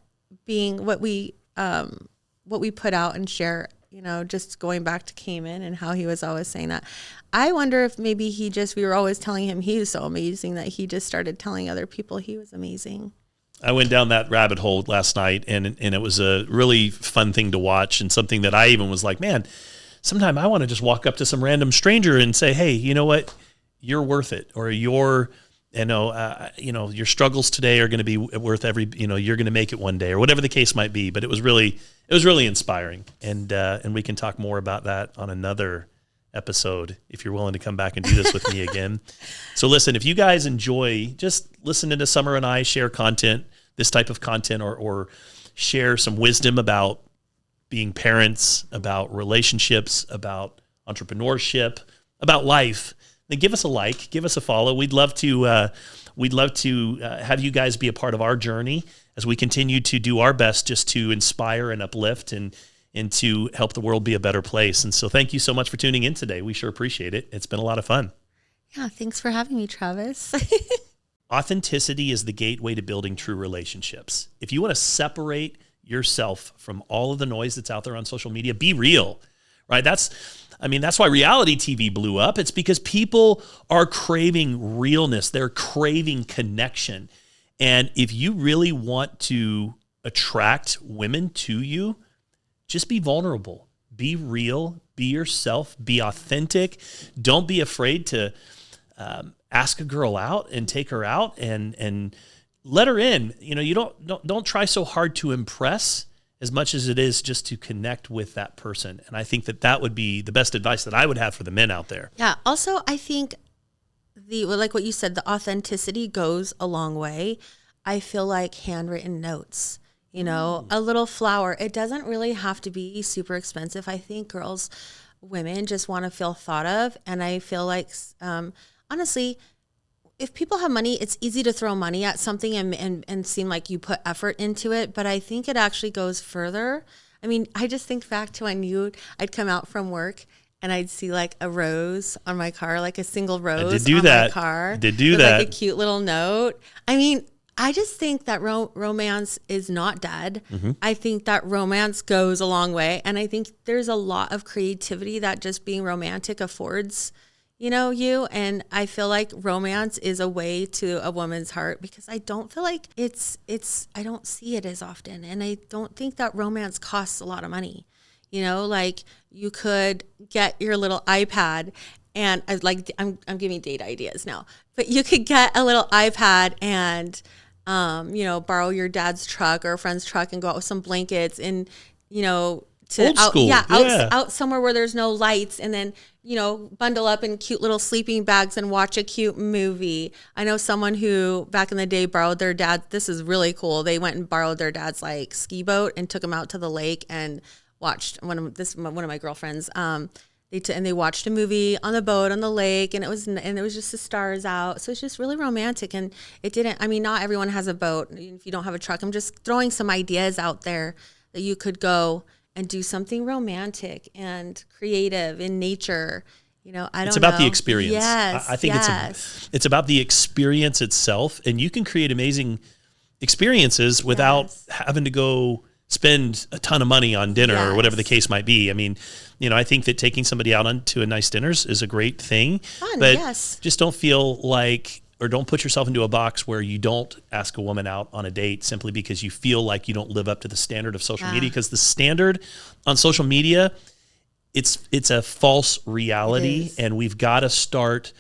being what we put out and share, you know, just going back to Cayman and how he was always saying that. I wonder if maybe we were always telling him he was so amazing that he just started telling other people he was amazing. I went down that rabbit hole last night, and it was a really fun thing to watch, and something that I even was like, man, sometime I want to just walk up to some random stranger and say, hey, you know what, you're worth it, or your struggles today are going to be worth you're going to make it one day, or whatever the case might be. But it was really inspiring, and we can talk more about that on another episode if you're willing to come back and do this with me again. So listen, if you guys enjoy just listening to Summer and I share content, this type of content, or share some wisdom about being parents, about relationships, about entrepreneurship, about life, then give us a like, give us a follow. We'd love to have you guys be a part of our journey as we continue to do our best just to inspire and uplift and to help the world be a better place. And so thank you so much for tuning in today. We sure appreciate it. It's been a lot of fun. Yeah, thanks for having me, Travis. Authenticity is the gateway to building true relationships. If you want to separate yourself from all of the noise that's out there on social media, be real, right? That's why reality TV blew up. It's because people are craving realness. They're craving connection. And if you really want to attract women to you, just be vulnerable, be real, be yourself, be authentic. Don't be afraid to ask a girl out and take her out and let her in. You know, you don't try so hard to impress as much as it is just to connect with that person. And I think that would be the best advice that I would have for the men out there. Yeah. Also, I think like what you said, the authenticity goes a long way. I feel like handwritten notes. You know, a little flower. It doesn't really have to be super expensive. I think women just want to feel thought of. And I feel like, honestly, if people have money, it's easy to throw money at something and seem like you put effort into it. But I think it actually goes further. I mean, I just think back to when I'd come out from work and I'd see like a rose on my car, like a single rose on my car. I did do that. Like a cute little note. I mean, I just think that romance is not dead. Mm-hmm. I think that romance goes a long way. And I think there's a lot of creativity that just being romantic affords, you. And I feel like romance is a way to a woman's heart because I don't feel like I don't see it as often. And I don't think that romance costs a lot of money. Like you could get your little iPad and I'm giving date ideas now, but you could get a little iPad and borrow your dad's truck or a friend's truck and go out with some blankets and, out somewhere where there's no lights and then, bundle up in cute little sleeping bags and watch a cute movie. I know someone who back in the day borrowed their dad. This is really cool. They went and borrowed their dad's like ski boat and took him out to the lake and watched one of my girlfriends. They watched a movie on the boat on the lake and it was just the stars out. So it's just really romantic. And not everyone has a boat. If you don't have a truck, I'm just throwing some ideas out there that you could go and do something romantic and creative in nature. It's about the experience. Yes, I think it's about the experience itself, and you can create amazing experiences without having to go spend a ton of money on dinner or whatever the case might be. I mean, I think that taking somebody out onto a nice dinner is a great thing, but just don't feel like, or don't put yourself into a box where you don't ask a woman out on a date simply because you feel like you don't live up to the standard of social media. Because the standard on social media, it's a false reality, and we've got to start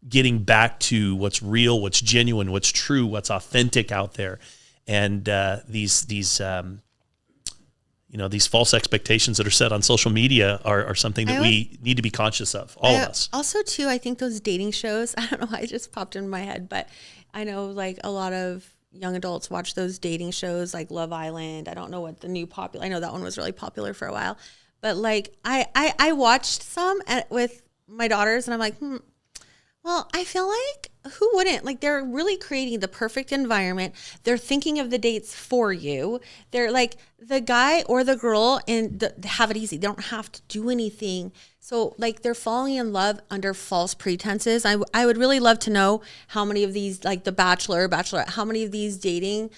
getting back to what's real, what's genuine, what's true, what's authentic out there. And these false expectations that are set on social media are something that we need to be conscious of, all of us. Also, too, I think those dating shows, I don't know why it just popped in my head, but I know like a lot of young adults watch those dating shows like Love Island. I don't know what the new popular, I know that one was really popular for a while, but like I watched some with my daughters, and I'm like, well, I feel like who wouldn't? Like, they're really creating the perfect environment. They're thinking of the dates for you. They're like, the guy or the girl have it easy. They don't have to do anything. So like, they're falling in love under false pretenses. I would really love to know how many of these, like The Bachelor, Bachelorette, how many of these dating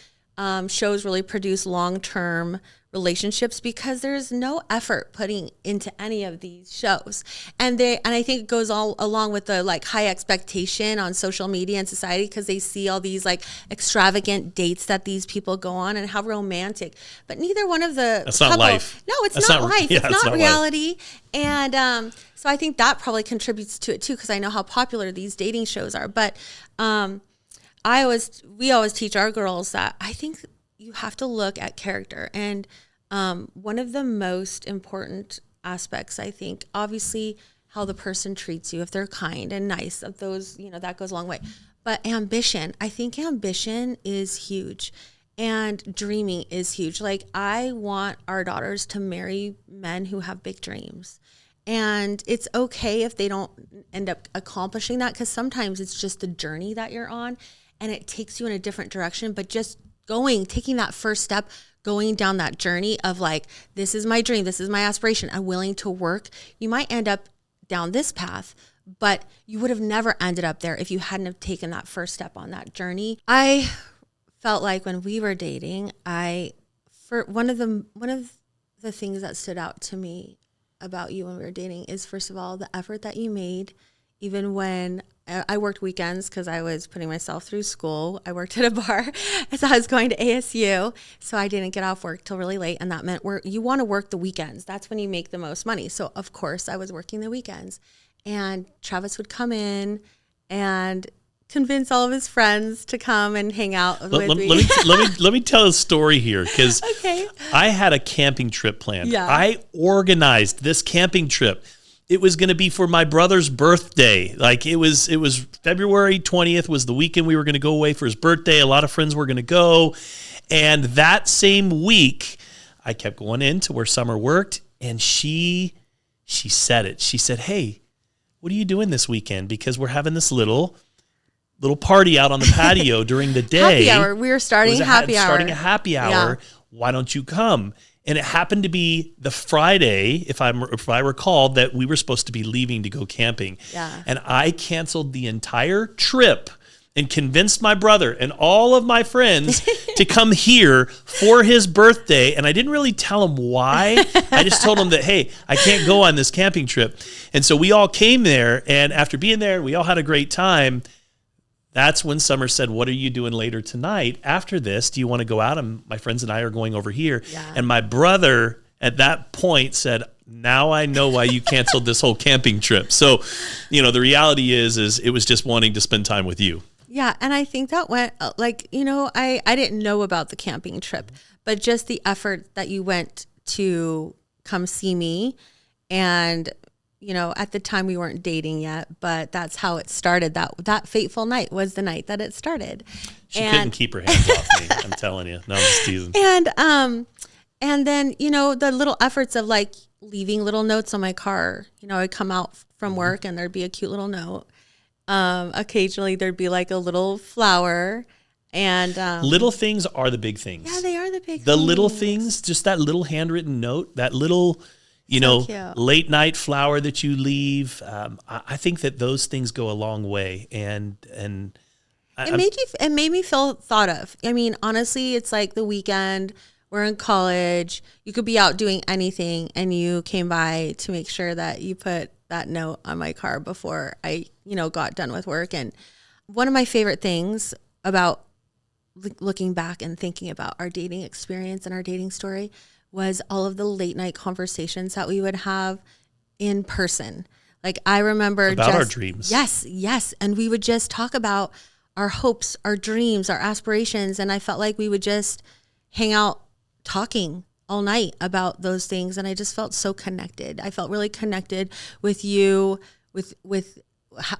shows really produce long-term relationships, because there's no effort putting into any of these shows. And I think it goes all along with the like high expectation on social media and society, because they see all these like extravagant dates that these people go on and how romantic. But neither one of the That's not life. No, it's not life. Yeah, it's not reality. Life. And so I think that probably contributes to it too, because I know how popular these dating shows are. But we always teach our girls that I think you have to look at character. And one of the most important aspects, I think, obviously how the person treats you, if they're kind and nice, of those, that goes a long way. But ambition, I think ambition is huge, and dreaming is huge. Like, I want our daughters to marry men who have big dreams. And it's okay if they don't end up accomplishing that, because sometimes it's just the journey that you're on and it takes you in a different direction. But just taking that first step, going down that journey of like, this is my dream, this is my aspiration, I'm willing to work. You might end up down this path, but you would have never ended up there if you hadn't have taken that first step on that journey. I felt like when we were dating, one of the things that stood out to me about you when we were dating is, first of all, the effort that you made, even when I worked weekends because I was putting myself through school. I worked at a bar as I was going to ASU, so I didn't get off work till really late, and that meant you want to work the weekends. That's when you make the most money. So of course I was working the weekends, and Travis would come in and convince all of his friends to come and hang out with me. Let me tell a story here, because I had a camping trip planned. Yeah. I organized this camping trip. It was going to be for my brother's birthday. Like, it was February 20th was the weekend we were going to go away for his birthday. A lot of friends were going to go. And that same week, I kept going into where Summer worked, and she said it. She said, "Hey, what are you doing this weekend? Because we're having this little party out on the patio during the day. Happy hour. We were starting a happy hour. Yeah. Why don't you come?" And it happened to be the Friday, if I recall, that we were supposed to be leaving to go camping. Yeah. And I canceled the entire trip and convinced my brother and all of my friends to come here for his birthday. And I didn't really tell him why. I just told him that, hey, I can't go on this camping trip. And so we all came there. And after being there, we all had a great time. That's when Summer said, "What are you doing later tonight? After this, do you want to go out?" And my friends and I are going over here. Yeah. And my brother at that point said, "Now I know why you canceled this whole camping trip." So, the reality is it was just wanting to spend time with you. Yeah. And I think that went I didn't know about the camping trip, but just the effort that you went to come see me. And at the time we weren't dating yet, but that's how it started. That fateful night was the night that it started. She couldn't keep her hands off me. I'm telling you. No, I'm just teasing. And then, the little efforts of like leaving little notes on my car. I'd come out from work and there'd be a cute little note. Occasionally there'd be like a little flower. And little things are the big things. Yeah, they are the big things. The little things, just that little handwritten note, that little late night flower that you leave. I think that those things go a long way. And It made me feel thought of. I mean, honestly, it's like the weekend. We're in college. You could be out doing anything, and you came by to make sure that you put that note on my car before I, got done with work. And one of my favorite things about looking back and thinking about our dating experience and our dating story was all of the late night conversations that we would have in person. Like I remember about our dreams. Yes. And we would just talk about our hopes, our dreams, our aspirations. And I felt like we would just hang out talking all night about those things. And I just felt so connected. I felt really connected with you, with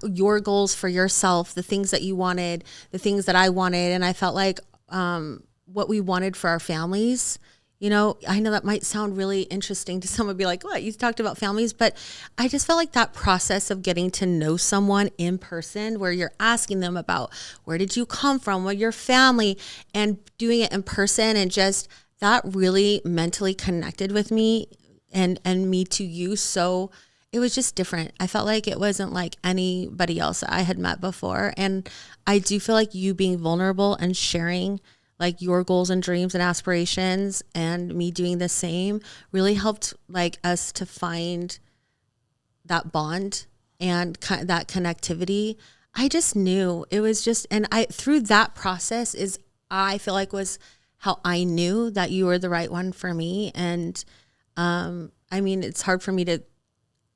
your goals for yourself, the things that you wanted, the things that I wanted. And I felt like what we wanted for our families. I know that might sound really interesting to someone, be like, what, you talked about families, but I just felt like that process of getting to know someone in person, where you're asking them about where did you come from, what your family, and doing it in person, and just that really mentally connected with me and me to you. So it was just different. I felt like it wasn't like anybody else that I had met before. And I do feel like you being vulnerable and sharing like your goals and dreams and aspirations, and me doing the same, really helped like us to find that bond and that connectivity. I just knew it was just, and through that process I feel like was how I knew that you were the right one for me. And I mean, it's hard for me to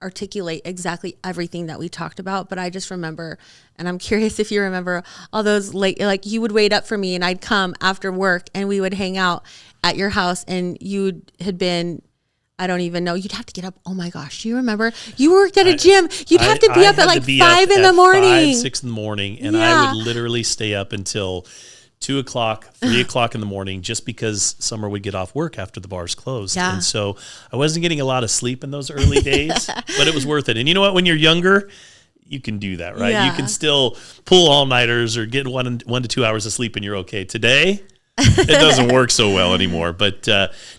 articulate exactly everything that we talked about, but I just remember, and I'm curious if you remember all those late, like you would wait up for me and I'd come after work and we would hang out at your house, and you had been, I don't even know, you'd have to get up. Oh my gosh. Do you remember? You worked at a gym. You'd have to be up at like 5 in the morning. 6 in the morning. And I would literally stay up until 2 o'clock, 3 o'clock in the morning, just because Summer would get off work after the bars closed. Yeah. And so I wasn't getting a lot of sleep in those early days, but it was worth it. And you know what? When you're younger, you can do that, right? Yeah. You can still pull all-nighters or get 1 to 2 hours of sleep and you're okay. Today, it doesn't work so well anymore. But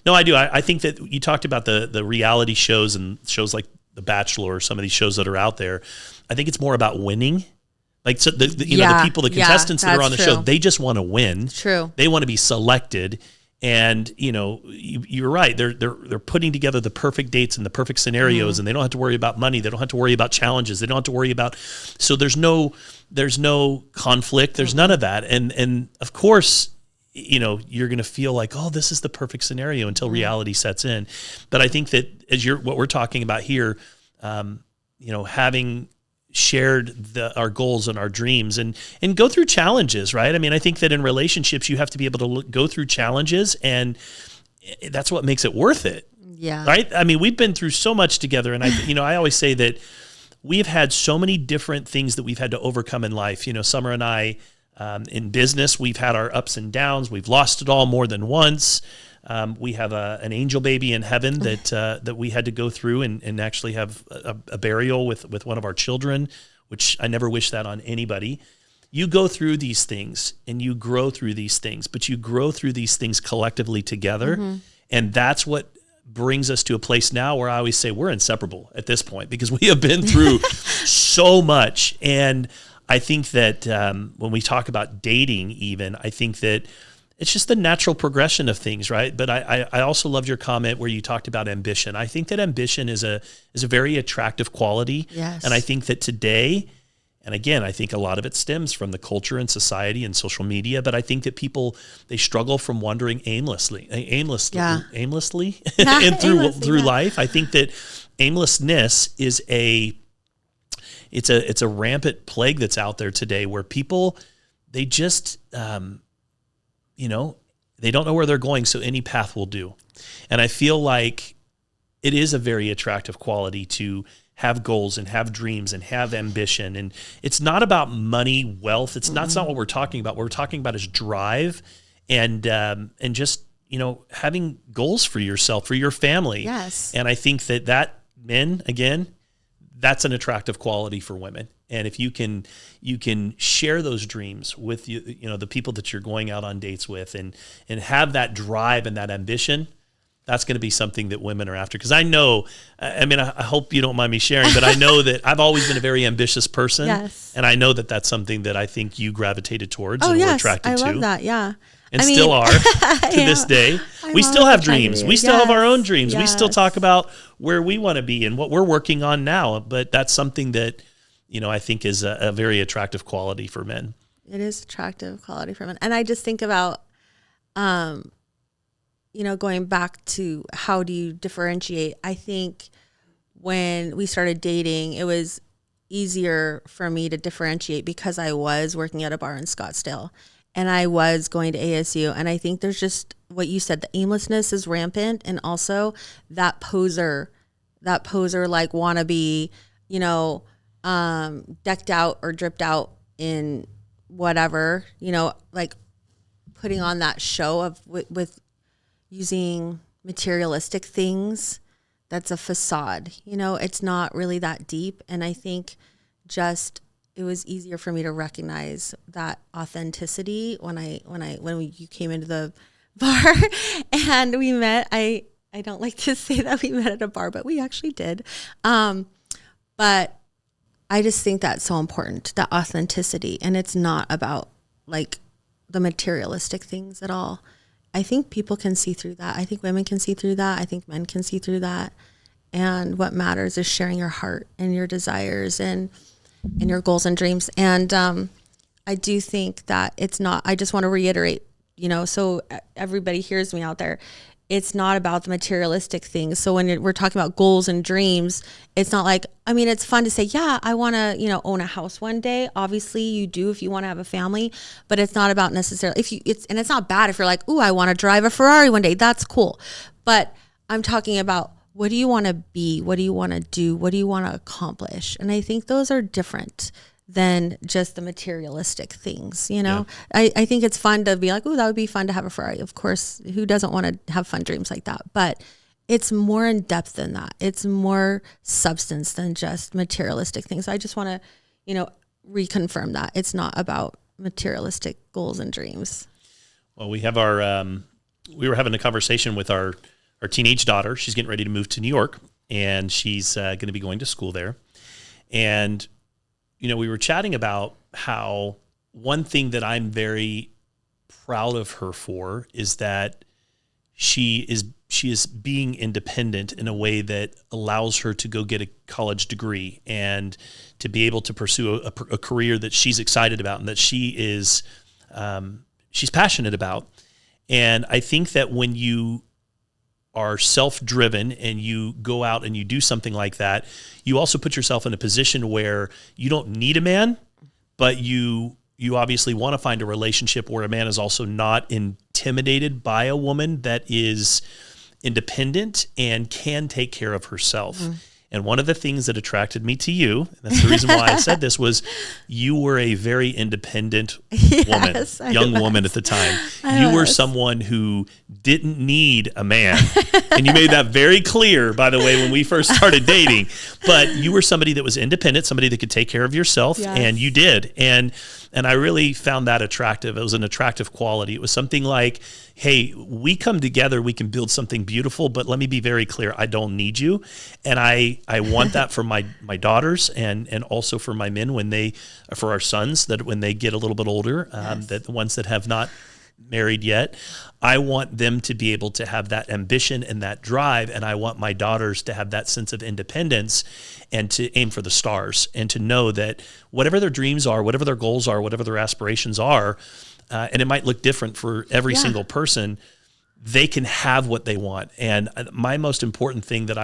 no, I do. I think that you talked about the reality shows and shows like The Bachelor or some of these shows that are out there. I think it's more about winning. Like, so the people, the contestants that are on the show, they just want to win. True. They want to be selected. And, you're right. They're putting together the perfect dates and the perfect scenarios, and they don't have to worry about money. They don't have to worry about challenges. They don't have to worry about, so there's no conflict. There's none of that. And of course, you're going to feel like, oh, this is the perfect scenario until reality sets in. But I think that what we're talking about here, having shared our goals and our dreams and go through challenges, right? I mean, I think that in relationships, you have to be able to go through challenges, and that's what makes it worth it. Yeah. Right. I mean, we've been through so much together, and I always say that we've had so many different things that we've had to overcome in life. Summer and I, in business, we've had our ups and downs. We've lost it all more than once. We have an angel baby in heaven that we had to go through and actually have a burial with one of our children, which I never wish that on anybody. You go through these things and you grow through these things, but you grow through these things collectively together. Mm-hmm. And that's what brings us to a place now where I always say we're inseparable at this point, because we have been through so much. And I think that when we talk about dating even, I think that it's just the natural progression of things, right? But I also loved your comment where you talked about ambition. I think that ambition is a very attractive quality. Yes. And I think that today, and again, I think a lot of it stems from the culture and society and social media, but I think that people, they struggle from wandering aimlessly and through life. I think that aimlessness is it's a rampant plague that's out there today, where people, they just, they don't know where they're going, so any path will do. And I feel like it is a very attractive quality to have goals and have dreams and have ambition. And it's not about money, wealth. That's not what we're talking about. What we're talking about is drive and just, having goals for yourself, for your family. Yes. And I think that men, again, that's an attractive quality for women. And if you can share those dreams with the people that you're going out on dates with, and have that drive and that ambition, that's going to be something that women are after. Because I know, I mean, I hope you don't mind me sharing, but I know that I've always been a very ambitious person. Yes. And I know that that's something that I think you gravitated towards Oh, and were yes. attracted I to. love that. Yeah. And still are to this day. We still have dreams. We still have our own dreams. We still talk about where we want to be and what we're working on now. But that's something that, you know, I think is a very attractive quality for men. It is attractive quality for men. And I just think about, you know, going back to how do you differentiate? I think when we started dating, it was easier for me to differentiate because I was working at a bar in Scottsdale and I was going to ASU. And I think there's just what you said, the aimlessness is rampant. And also that poser like wannabe, you know, decked out or dripped out in whatever, you know, like putting on that show of with using materialistic things. That's a facade, you know, it's not really that deep. And I think just, it was easier for me to recognize that authenticity when you came into the bar and we met. I don't like to say that we met at a bar, but we actually did. But I just think that's so important, that authenticity. And it's not about like the materialistic things at all. I think people can see through that. I think women can see through that. I think men can see through that. And what matters is sharing your heart and your desires and your goals and dreams. And I do think that it's not, I just want to reiterate, you know, so everybody hears me out there. It's not about the materialistic things. So when we're talking about goals and dreams, it's not like, I mean, it's fun to say, yeah, I want to, you know, own a house one day. Obviously you do if you want to have a family, but it's not about necessarily and it's not bad if you're like, ooh, I want to drive a Ferrari one day. That's cool. But I'm talking about, what do you want to be? What do you want to do? What do you want to accomplish? And I think those are different than just the materialistic things, you know? Yeah. I think it's fun to be like, oh, that would be fun to have a Ferrari. Of course, who doesn't want to have fun dreams like that? But it's more in depth than that. It's more substance than just materialistic things. I just want to, you know, reconfirm that. It's not about materialistic goals and dreams. Well, we have we were having a conversation with our teenage daughter. She's getting ready to move to New York, and she's going to be going to school there. And you know, we were chatting about how one thing that I'm very proud of her for is that she is being independent in a way that allows her to go get a college degree and to be able to pursue a career that she's excited about and that she's passionate about. And I think that when you are self-driven and you go out and you do something like that, you also put yourself in a position where you don't need a man, but you obviously want to find a relationship where a man is also not intimidated by a woman that is independent and can take care of herself. Mm-hmm. And one of the things that attracted me to you, and that's the reason why I said this, was you were a very independent woman, young woman at the time. You were someone who didn't need a man. And you made that very clear, by the way, when we first started dating. But you were somebody that was independent, somebody that could take care of yourself, and you did. And I really found that attractive. It was an attractive quality. It was something like, hey, we come together, we can build something beautiful, but let me be very clear, I don't need you. And I want that for my daughters and also for my men for our sons, that when they get a little bit older, that the ones that have not married yet, I want them to be able to have that ambition and that drive. And I want my daughters to have that sense of independence and to aim for the stars and to know that whatever their dreams are, whatever their goals are, whatever their aspirations are, and it might look different for every single person, they can have what they want. And my most important thing that